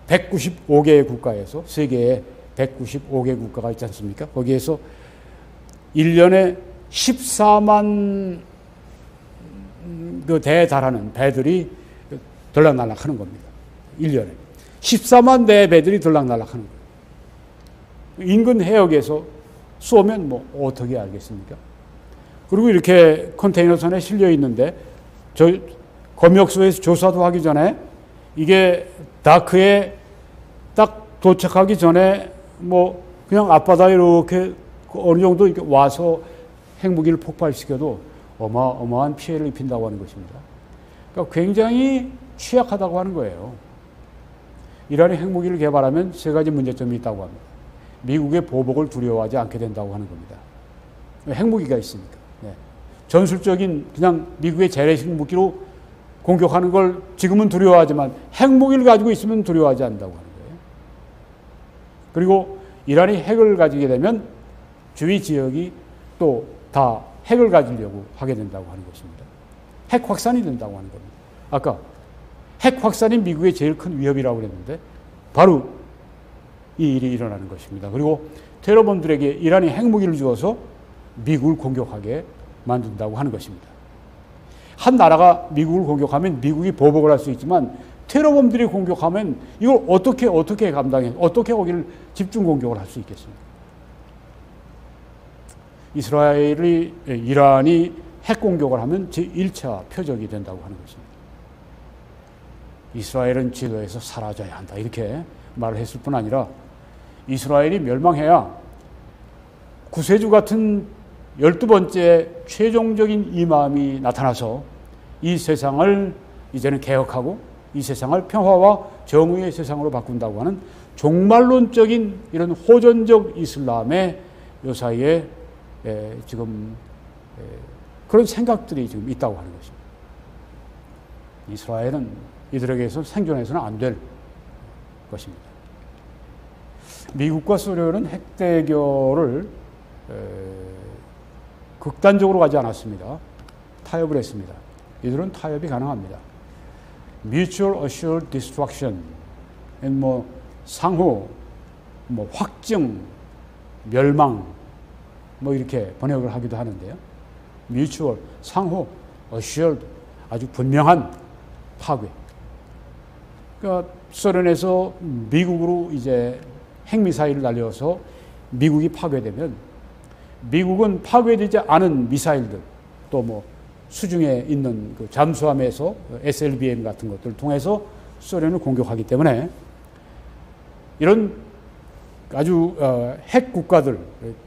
195개의 국가에서, 세계에 195개 국가가 있지 않습니까? 거기에서 1년에 14만 그 대에 달하는 배들이 들락날락 하는 겁니다. 1년에. 14만 대의 배들이 들락날락 하는 거예요. 인근 해역에서 쏘면 뭐 어떻게 알겠습니까? 그리고 이렇게 컨테이너선에 실려 있는데, 검역소에서 조사도 하기 전에 이게 다크에 딱 도착하기 전에 뭐 그냥 앞바다에 이렇게 어느 정도 이렇게 와서 핵무기를 폭발시켜도 어마어마한 피해를 입힌다고 하는 것입니다. 그러니까 굉장히 취약하다고 하는 거예요. 이란이 핵무기를 개발하면 세 가지 문제점이 있다고 합니다. 미국의 보복을 두려워하지 않게 된다고 하는 겁니다. 핵무기가 있으니까. 네. 전술적인 그냥 미국의 재래식 무기로 공격하는 걸 지금은 두려워하지만 핵무기를 가지고 있으면 두려워하지 않는다고 하는 거예요. 그리고 이란이 핵을 가지게 되면 주위 지역이 또 다 핵을 가지려고 하게 된다고 하는 것입니다. 핵 확산이 된다고 하는 겁니다. 아까 핵 확산이 미국의 제일 큰 위협이라고 그랬는데 바로 이 일이 일어나는 것입니다. 그리고 테러범들에게 이란이 핵무기를 주어서 미국을 공격하게 만든다고 하는 것입니다. 한 나라가 미국을 공격하면 미국이 보복을 할 수 있지만 테러범들이 공격하면 이걸 어떻게 감당해, 어떻게 거기를 집중 공격을 할 수 있겠습니까? 이란이 핵 공격을 하면 제1차 표적이 된다고 하는 것입니다. 이스라엘은 지도에서 사라져야 한다, 이렇게 말을 했을 뿐 아니라 이스라엘이 멸망해야 구세주 같은 12번째 최종적인 이맘이 나타나서 이 세상을 이제는 개혁하고 이 세상을 평화와 정의의 세상으로 바꾼다고 하는 종말론적인 이런 호전적 이슬람의 요 사이에 지금 그런 생각들이 지금 있다고 하는 것입니다. 이스라엘은 이들에게서 생존해서는 안 될 것입니다. 미국과 소련은 핵대결을 극단적으로 가지 않았습니다. 타협을 했습니다. 이들은 타협이 가능합니다. Mutual Assured Destruction, 뭐 상호, 뭐 확증, 멸망, 뭐 이렇게 번역을 하기도 하는데요. Mutual, 상호, Assured, 아주 분명한 파괴. 그러니까 소련에서 미국으로 이제 핵미사일을 날려서 미국이 파괴되면 미국은 파괴되지 않은 미사일들, 또 뭐 수중에 있는 그 잠수함에서 SLBM 같은 것들을 통해서 소련을 공격하기 때문에 이런 아주 핵 국가들,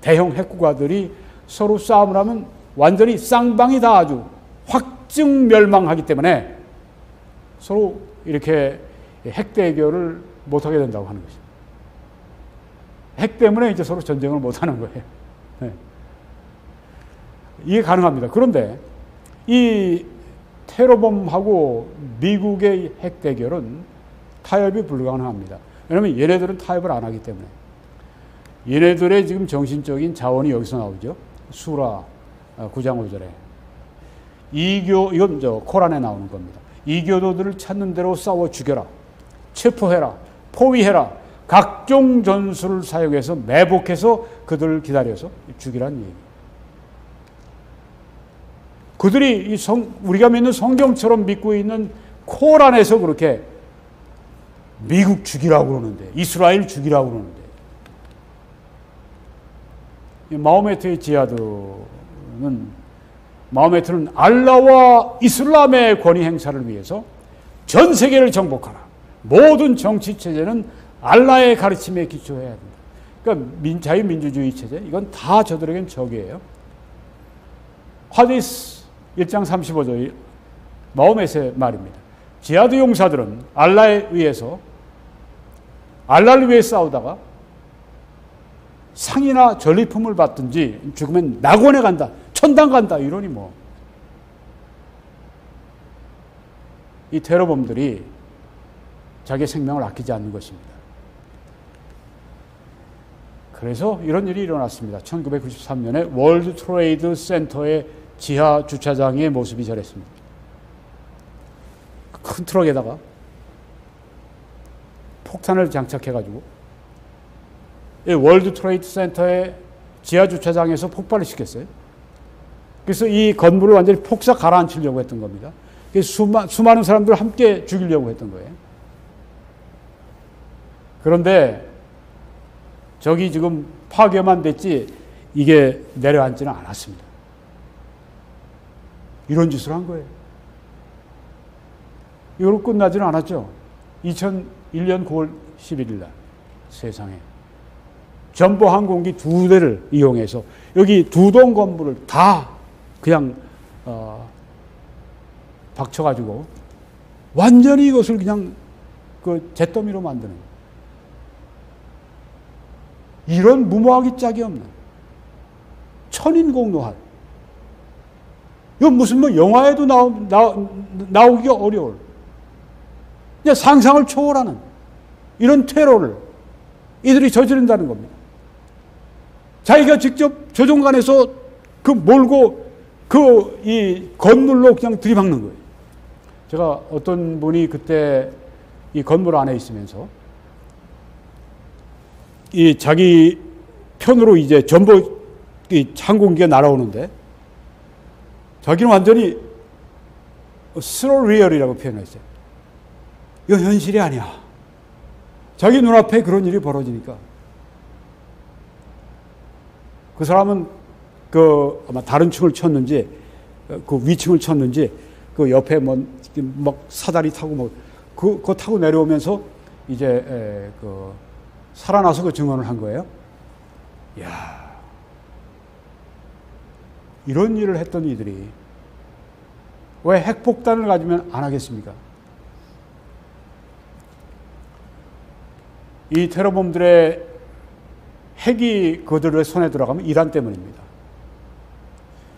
대형 핵 국가들이 서로 싸움을 하면 완전히 쌍방이 다 아주 확증 멸망하기 때문에 서로 이렇게 핵 대결을 못하게 된다고 하는 것입니다. 핵 때문에 이제 서로 전쟁을 못하는 거예요. 네. 이게 가능합니다. 그런데 이 테러범하고 미국의 핵 대결은 타협이 불가능합니다. 왜냐하면 얘네들은 타협을 안 하기 때문에. 얘네들의 지금 정신적인 자원이 여기서 나오죠. 수라 9장 5절에. 이건 코란에 나오는 겁니다. 이교도들을 찾는 대로 싸워 죽여라. 체포해라. 포위해라. 각종 전술을 사용해서 매복해서 그들을 기다려서 죽이라는 얘기. 그들이 우리가 믿는 성경처럼 믿고 있는 코란에서 그렇게 미국 죽이라고 그러는데, 이스라엘 죽이라고 그러는데, 마호메트의 마호메트는 알라와 이슬람의 권위 행사를 위해서 전 세계를 정복하라. 모든 정치 체제는 알라의 가르침에 기초해야 된다. 그러니까 자유민주주의 체제, 이건 다 저들에겐 적이에요. 하디스 1장 35절 마호메트의 말입니다. 지하드 용사들은 알라에 의해서 알라를 위해 싸우다가 상이나 전리품을 받든지 죽으면 낙원에 간다, 천당 간다, 이러니 뭐. 이 테러범들이 자기 생명을 아끼지 않는 것입니다. 그래서 이런 일이 일어났습니다. 1993년에 월드 트레이드 센터의 지하 주차장의 모습이 저랬습니다. 큰 트럭에다가 폭탄을 장착해가지고 월드 트레이드 센터의 지하 주차장에서 폭발을 시켰어요. 그래서 이 건물을 완전히 폭삭 가라앉히려고 했던 겁니다. 그래서 수많은 사람들을 함께 죽이려고 했던 거예요. 그런데 저기 지금 파괴만 됐지 이게 내려앉지는 않았습니다. 이런 짓을 한 거예요. 이걸로 끝나지는 않았죠. 2001년 9월 11일 날 세상에 전보 항공기 2대를 이용해서 여기 2동 건물을 다 그냥 박쳐가지고 완전히 이것을 그냥 그 잿더미로 만드는, 이런 무모하기 짝이 없는 천인공노할, 이건 무슨 뭐 영화에도 나오기가 어려울, 그냥 상상을 초월하는 이런 테러를 이들이 저지른다는 겁니다. 자기가 직접 조종관에서 그 몰고 이 건물로 그냥 들이박는 거예요. 제가 어떤 분이 그때 이 건물 안에 있으면서 이 자기 편으로 이제 전부 이 항공기가 날아오는데 자기는 완전히 스로리얼이라고 표현했어요. 이거 현실이 아니야. 자기 눈앞에 그런 일이 벌어지니까 그 사람은 아마 다른 층을 쳤는지 그 위층을 쳤는지 그 옆에 막 사다리 타고 그거 타고 내려오면서 이제 살아나서 그 증언을 한 거예요. 이야, 이런 일을 했던 이들이 왜 핵폭탄을 가지면 안 하겠습니까? 이 테러범들의 핵이 그들의 손에 들어가면 이란 때문입니다.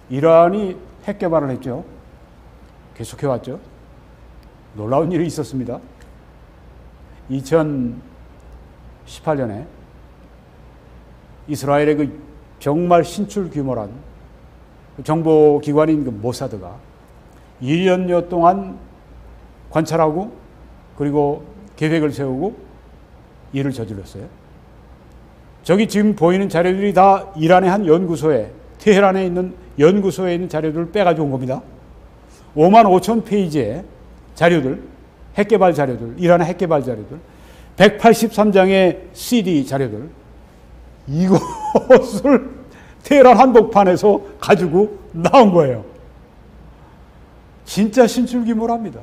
이란이 핵 개발을 했죠. 계속해왔죠. 놀라운 일이 있었습니다. 2018년에 이스라엘의 그 정말 신출 규모란 정보기관인 그 모사드가 1년여 동안 관찰하고 그리고 계획을 세우고 일을 저질렀어요. 저기 지금 보이는 자료들이 다 이란의 한 연구소에, 테헤란에 있는 연구소에 있는 자료들을 빼가지고 온 겁니다. 55,000페이지의 자료들, 핵개발 자료들, 이란의 핵개발 자료들, 183장의 CD 자료들, 이것을 테헤란 한복판에서 가지고 나온 거예요. 진짜 신출귀몰합니다.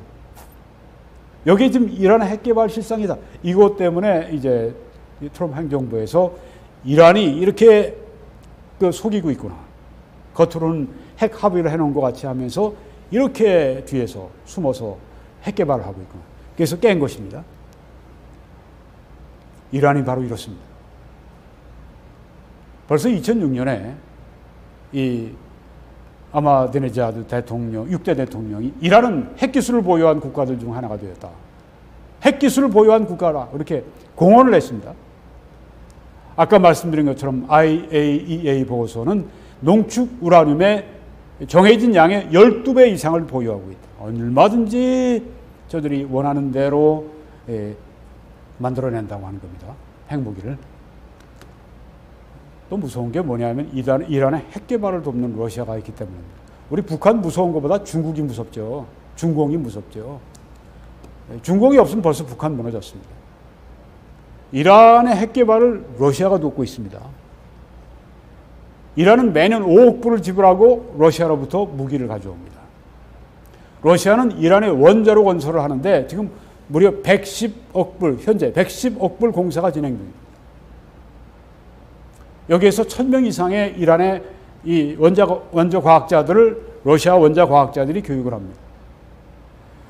여기 지금 이란의 핵개발 실상이다. 이것 때문에 이제 트럼프 행정부에서 이란이 이렇게 속이고 있구나. 겉으로는 핵 합의를 해놓은 것 같이 하면서 이렇게 뒤에서 숨어서 핵개발을 하고 있구나. 그래서 깬 것입니다. 이란이 바로 이렇습니다. 벌써 2006년에 이 아마디네자드 대통령, 6대 대통령이 이란은 핵기술을 보유한 국가들 중 하나가 되었다. 핵기술을 보유한 국가라 그렇게 공언을 했습니다. 아까 말씀드린 것처럼 IAEA 보고서는 농축 우라늄의 정해진 양의 12배 이상을 보유하고 있다. 얼마든지 저들이 원하는 대로 만들어낸다고 하는 겁니다. 핵무기를. 또 무서운 게 뭐냐면 이란의 핵 개발을 돕는 러시아가 있기 때문입니다. 우리 북한 무서운 것보다 중국이 무섭죠. 중공이 무섭죠. 중공이 없으면 벌써 북한 무너졌습니다. 이란의 핵 개발을 러시아가 돕고 있습니다. 이란은 매년 5억 불을 지불하고 러시아로부터 무기를 가져옵니다. 러시아는 이란의 원자로 건설을 하는데 지금 무려 110억 불, 현재 110억 불 공사가 진행 중입니다. 여기에서 1000명 이상의 이란의 이 원자 과학자들을 러시아 원자 과학자들이 교육을 합니다.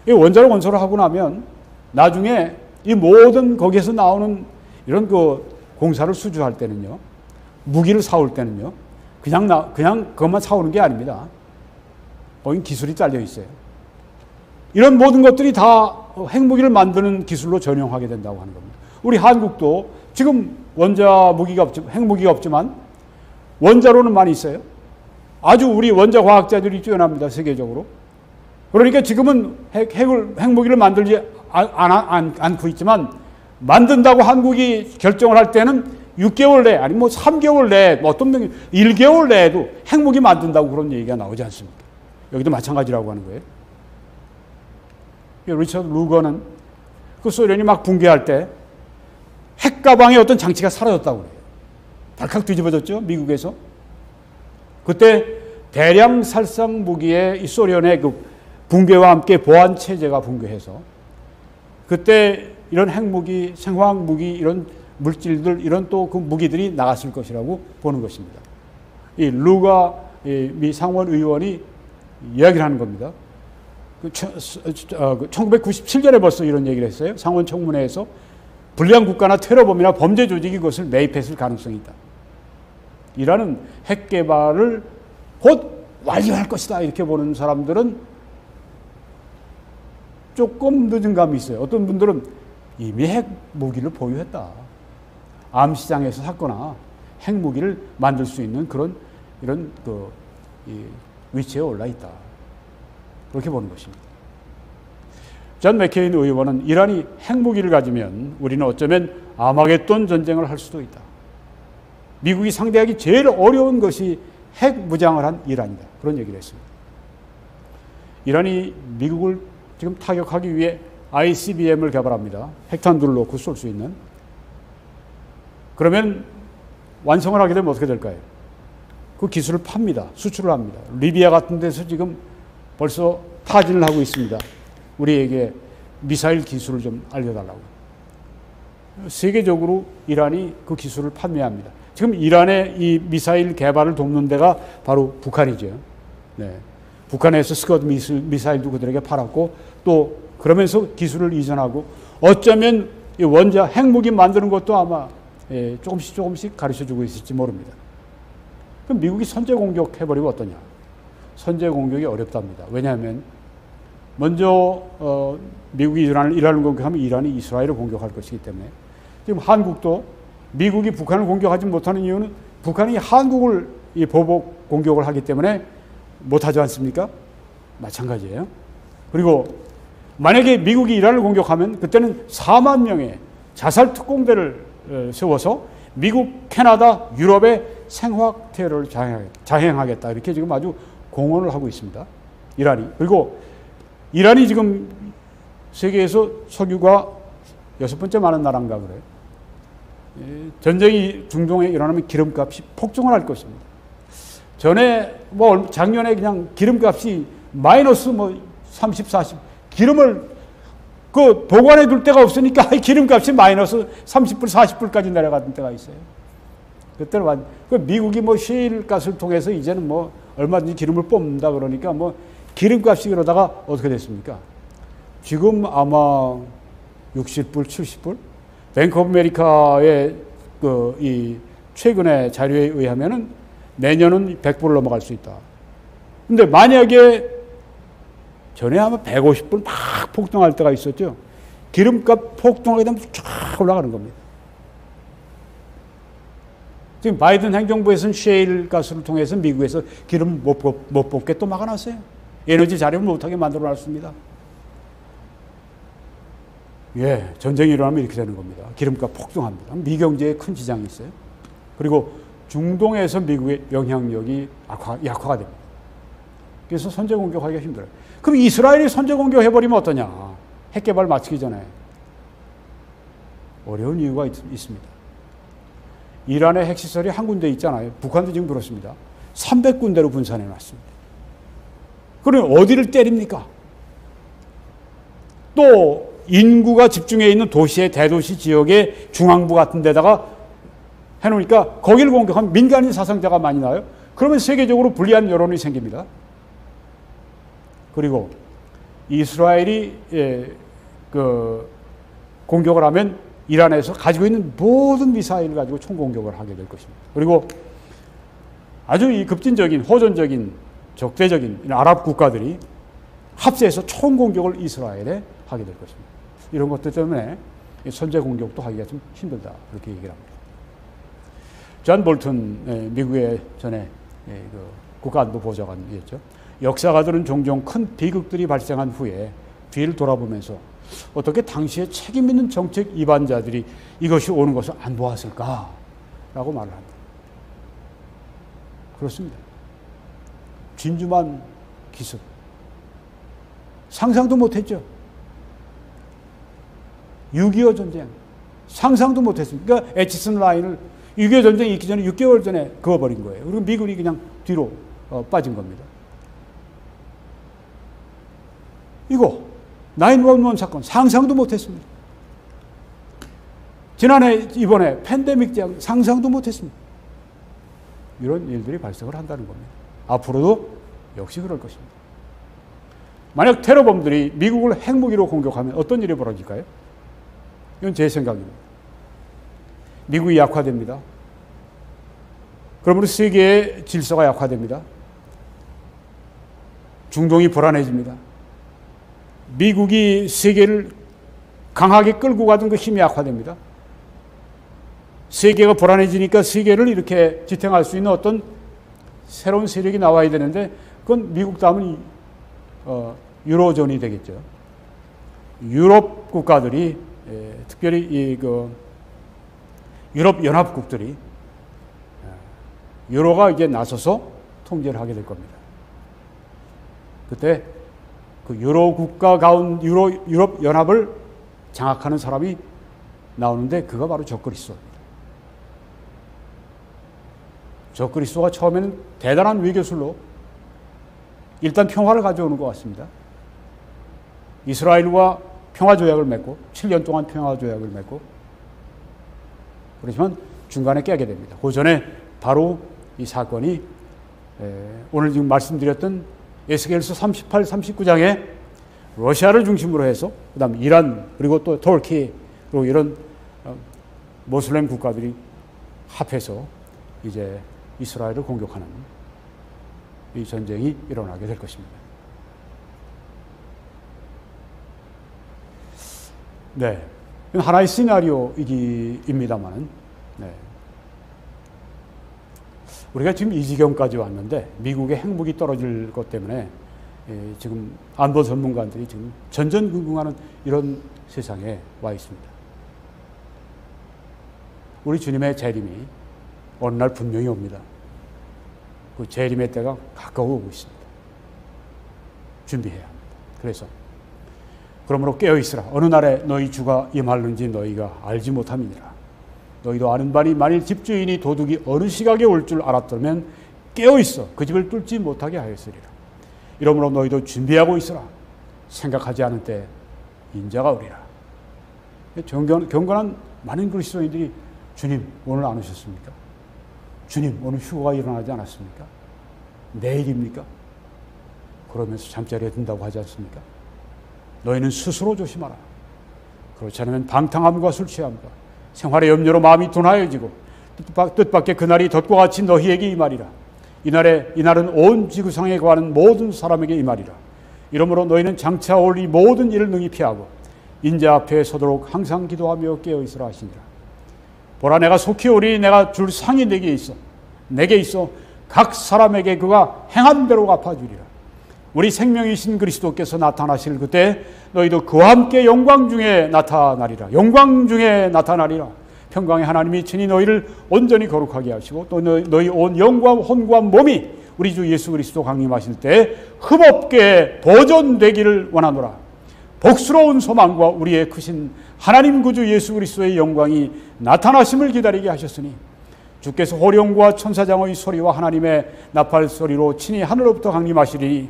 이 원자로 건설을 하고 나면 나중에 이 모든 거기에서 나오는 이런 그 공사를 수주할 때는요, 무기를 사올 때는요, 그냥 그것만 사오는 게 아닙니다. 거긴 기술이 딸려 있어요. 이런 모든 것들이 다 핵무기를 만드는 기술로 전용하게 된다고 하는 겁니다. 우리 한국도 지금 핵무기가 없지만 원자로는 많이 있어요. 아주 우리 원자 과학자들이 뛰어납니다. 세계적으로. 그러니까 지금은 핵무기를 만들지 않고 있지만 만든다고 한국이 결정을 할 때는 6개월 내에 아니 뭐 3개월 내에 어떤 명이 1개월 내에도 핵무기 만든다고 그런 얘기가 나오지 않습니까? 여기도 마찬가지라고 하는 거예요. 리처드 루거는 그 소련이 막 붕괴할 때 핵가방에 어떤 장치가 사라졌다고 그래요. 발칵 뒤집어졌죠, 미국에서. 그때 대량 살상 무기의 이 소련의 그 붕괴와 함께 보안 체제가 붕괴해서 그때 이런 핵무기, 생화학무기 이런 물질들 이런 또 그 무기들이 나갔을 것이라고 보는 것입니다. 이 루가 미 상원 의원이 이야기를 하는 겁니다. 1997년에 벌써 이런 얘기를 했어요. 상원 청문회에서 불량 국가나 테러범이나 범죄 조직이 그것을 매입했을 가능성이 있다. 이라는 핵 개발을 곧 완료할 것이다 이렇게 보는 사람들은 조금 늦은 감이 있어요. 어떤 분들은 이미 핵무기를 보유했다. 암시장에서 샀거나 핵무기를 만들 수 있는 이런 위치에 올라 있다. 그렇게 보는 것입니다. 존 맥케인 의원은 이란이 핵무기를 가지면 우리는 어쩌면 아마겟돈 전쟁을 할 수도 있다. 미국이 상대하기 제일 어려운 것이 핵무장을 한 이란이다. 그런 얘기를 했습니다. 이란이 미국을 지금 타격하기 위해 ICBM을 개발합니다. 핵탄두를 놓고 쏠 수 있는. 그러면 완성을 하게 되면 어떻게 될까요? 그 기술을 팝니다. 수출을 합니다. 리비아 같은 데서 지금 벌써 타진을 하고 있습니다. 우리에게 미사일 기술을 좀 알려달라고. 세계적으로 이란이 그 기술을 판매합니다. 지금 이란의 이 미사일 개발을 돕는 데가 바로 북한이죠. 네. 북한에서 스커드 미사일도 그들에게 팔았고 또 그러면서 기술을 이전하고 어쩌면 이 원자 핵무기 만드는 것도 아마 조금씩 가르쳐주고 있을지 모릅니다. 그럼 미국이 선제 공격해버리면 어떠냐? 선제 공격이 어렵답니다. 왜냐하면 먼저 미국이 이란을 공격하면 이란이 이스라엘을 공격할 것이기 때문에 지금 한국도 미국이 북한을 공격하지 못하는 이유는 북한이 한국을 보복 공격을 하기 때문에 못하지 않습니까? 마찬가지예요. 그리고 만약에 미국이 이란을 공격하면 그때는 4만 명의 자살 특공대를 세워서 미국, 캐나다, 유럽의 생화학 테러를 자행하겠다. 이렇게 지금 아주 공언을 하고 있습니다. 이란이. 그리고 이란이 지금 세계에서 석유가 6번째 많은 나라인가 그래요. 전쟁이 중동에 일어나면 기름값이 폭증을 할 것입니다. 작년에 그냥 기름값이 마이너스 30, 40, 기름을 보관해 둘 데가 없으니까 기름값이 마이너스 30불, 40불까지 내려가던 때가 있어요. 그때는 미국이 셰일가스를 통해서 이제는 얼마든지 기름을 뽑는다 그러니까 기름값이 그러다가 어떻게 됐습니까? 지금 아마 60불, 70불? 뱅크 오브 아메리카의 이 최근의 자료에 의하면은 내년은 100불을 넘어갈 수 있다. 근데 만약에 전에 아마 150불 막 폭등할 때가 있었죠. 기름값 폭등하게 되면 쫙 올라가는 겁니다. 지금 바이든 행정부에서는 셰일 가스를 통해서 미국에서 기름 못 뽑게 또 막아놨어요. 에너지 자립을 못하게 만들어놨습니다. 예, 전쟁이 일어나면 이렇게 되는 겁니다. 기름값 폭등합니다. 미경제에 큰 지장이 있어요. 그리고 중동에서 미국의 영향력이 약화가 됩니다. 그래서 선제 공격하기가 힘들어요. 그럼 이스라엘이 선제 공격해버리면 어떠냐? 핵 개발 마치기 전에. 어려운 이유가 있습니다. 이란의 핵시설이 한 군데 있잖아요. 북한도 지금 그렇습니다. 300군데로 분산해 놨습니다. 그럼 어디를 때립니까? 또 인구가 집중해 있는 도시의 대도시 지역의 중앙부 같은 데다가 해놓으니까 거기를 공격하면 민간인 사상자가 많이 나요. 그러면 세계적으로 불리한 여론이 생깁니다. 그리고 이스라엘이 공격을 하면 이란에서 가지고 있는 모든 미사일을 가지고 총공격을 하게 될 것입니다. 그리고 아주 이 급진적인 호전적인 적대적인 아랍 국가들이 합세해서 총공격을 이스라엘에 하게 될 것입니다. 이런 것들 때문에 선제 공격도 하기가 좀 힘들다 그렇게 얘기를 합니다. 존 볼튼 미국의 전에 국가안보 보좌관이었죠. 역사가들은 종종 큰 비극들이 발생한 후에 뒤를 돌아보면서 어떻게 당시에 책임 있는 정책 위반자들이 이것이 오는 것을 안 보았을까라고 말을 합니다. 그렇습니다. 진주만 기습. 상상도 못했죠. 6.25 전쟁. 상상도 못했습니다. 그러니까 에치슨 라인을 6.25 전쟁이 있기 전에 6개월 전에 그어버린 거예요. 그리고 미국이 그냥 뒤로 빠진 겁니다. 이거 911 사건 상상도 못했습니다. 이번에 팬데믹 재앙 상상도 못했습니다. 이런 일들이 발생을 한다는 겁니다. 앞으로도 역시 그럴 것입니다. 만약 테러범들이 미국을 핵무기로 공격하면 어떤 일이 벌어질까요? 이건 제 생각입니다. 미국이 약화됩니다. 그러므로 세계의 질서가 약화됩니다. 중동이 불안해집니다. 미국이 세계를 강하게 끌고 가던 그 힘이 약화됩니다. 세계가 불안해지니까 세계를 이렇게 지탱할 수 있는 어떤 새로운 세력이 나와야 되는데 그건 미국 다음은 유로존이 되겠죠. 유럽 국가들이 특별히 유럽 연합국들이 유로가 이제 나서서 통제를 하게 될 겁니다. 그때 그 유로 국가 가운 유럽 연합을 장악하는 사람이 나오는데 그가 바로 적그리스도입니다. 적그리스도가 처음에는 대단한 외교술로 일단 평화를 가져오는 것 같습니다. 이스라엘과 평화조약을 맺고 7년 동안 평화조약을 맺고 그렇지만 중간에 깨게 됩니다. 그 전에 바로 이 사건이 오늘 지금 말씀드렸던 에스겔서 38, 39장에 러시아를 중심으로 해서 그 다음 이란 그리고 또 터키 그리고 이런 모슬렘 국가들이 합해서 이제 이스라엘을 공격하는 이 전쟁이 일어나게 될 것입니다. 네, 하나의 시나리오입니다만은 우리가 지금 이 지경까지 왔는데 미국의 핵무기 떨어질 것 때문에 지금 안보 전문가들이 지금 전전긍긍하는 이런 세상에 와 있습니다. 우리 주님의 재림이 어느 날 분명히 옵니다. 그 재림의 때가 가까워오고 있습니다. 준비해야 합니다. 그래서 그러므로 깨어있으라. 어느 날에 너희 주가 임하는지 너희가 알지 못함이니라. 너희도 아는 바니 만일 집주인이 도둑이 어느 시각에 올 줄 알았다면 깨어있어 그 집을 뚫지 못하게 하였으리라. 이러므로 너희도 준비하고 있으라. 생각하지 않은 때 인자가 오리라. 경건한 많은 그리스도인들이 주님 오늘 안 오셨습니까? 주님 오늘 휴가가 일어나지 않았습니까? 내일입니까? 그러면서 잠자리에 든다고 하지 않습니까? 너희는 스스로 조심하라. 그렇지 않으면 방탕함과 술 취함과 생활의 염려로 마음이 둔하여지고 뜻밖의 그날이 덫과 같이 너희에게 임하리라. 이날은 온 지구상에 거하는 모든 사람에게 임하리라. 이러므로 너희는 장차 올 이 모든 일을 능히 피하고 인자 앞에 서도록 항상 기도하며 깨어 있으라 하시니라. 보라, 내가 속히 오리니 내가 줄 상이 내게 있어 각 사람에게 그가 행한 대로 갚아주리라. 우리 생명이신 그리스도께서 나타나실 그때 너희도 그와 함께 영광 중에 나타나리라. 영광 중에 나타나리라. 평강의 하나님이 친히 너희를 온전히 거룩하게 하시고 또 너희 온 영과 혼과 몸이 우리 주 예수 그리스도 강림하실 때 흠없게 보존되기를 원하노라. 복스러운 소망과 우리의 크신 하나님 구주 예수 그리스도의 영광이 나타나심을 기다리게 하셨으니 주께서 호령과 천사장의 소리와 하나님의 나팔 소리로 친히 하늘로부터 강림하시리니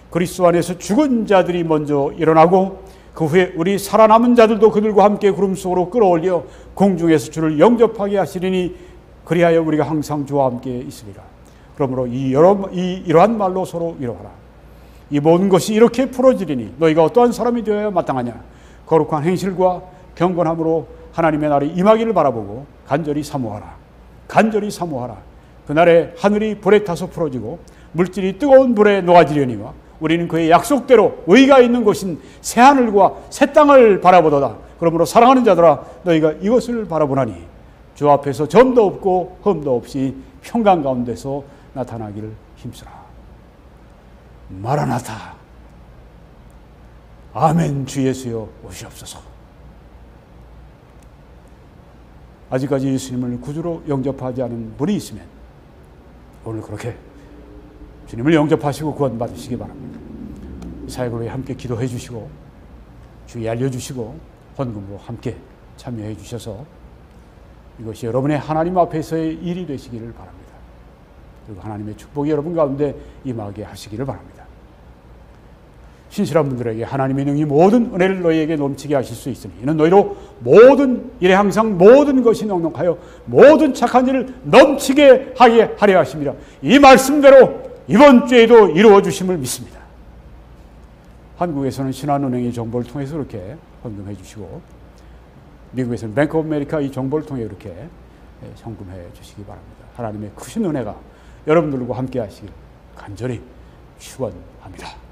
그리스도 안에서 죽은 자들이 먼저 일어나고 그 후에 우리 살아남은 자들도 그들과 함께 구름 속으로 끌어올려 공중에서 주를 영접하게 하시리니 그리하여 우리가 항상 주와 함께 있으리라. 그러므로 이러한 말로 서로 위로하라. 이 모든 것이 이렇게 풀어지리니 너희가 어떠한 사람이 되어야 마땅하냐. 거룩한 행실과 경건함으로 하나님의 날이 임하기를 바라보고 간절히 사모하라. 간절히 사모하라. 그날에 하늘이 불에 타서 풀어지고 물질이 뜨거운 불에 녹아지려니와 우리는 그의 약속대로 의가 있는 곳인 새하늘과 새 땅을 바라보도다. 그러므로 사랑하는 자들아, 너희가 이것을 바라보나니 주 앞에서 점도 없고 흠도 없이 평강 가운데서 나타나기를 힘쓰라. 마라나타. 아멘. 주 예수여 오시옵소서. 아직까지 예수님을 구주로 영접하지 않은 분이 있으면 오늘 그렇게 주님을 영접하시고 구원받으시기 바랍니다. 이 사역을 위해 함께 기도해 주시고 주의 알려주시고 헌금으로 함께 참여해 주셔서 이것이 여러분의 하나님 앞에서의 일이 되시기를 바랍니다. 그리고 하나님의 축복이 여러분 가운데 임하게 하시기를 바랍니다. 신실한 분들에게 하나님의 능히 모든 은혜를 너희에게 넘치게 하실 수 있으니 이는 너희로 모든 일에 항상 모든 것이 넉넉하여 모든 착한 일을 넘치게 하게 하려 하십니다. 이 말씀대로 이번 주에도 이루어 주심을 믿습니다. 한국에서는 신한은행의 정보를 통해서 이렇게 헌금해 주시고 미국에서는 뱅크 오브 아메리카 이 정보를 통해 이렇게 헌금해 주시기 바랍니다. 하나님의 크신 은혜가 여러분들과 함께 하시길 간절히 축원합니다.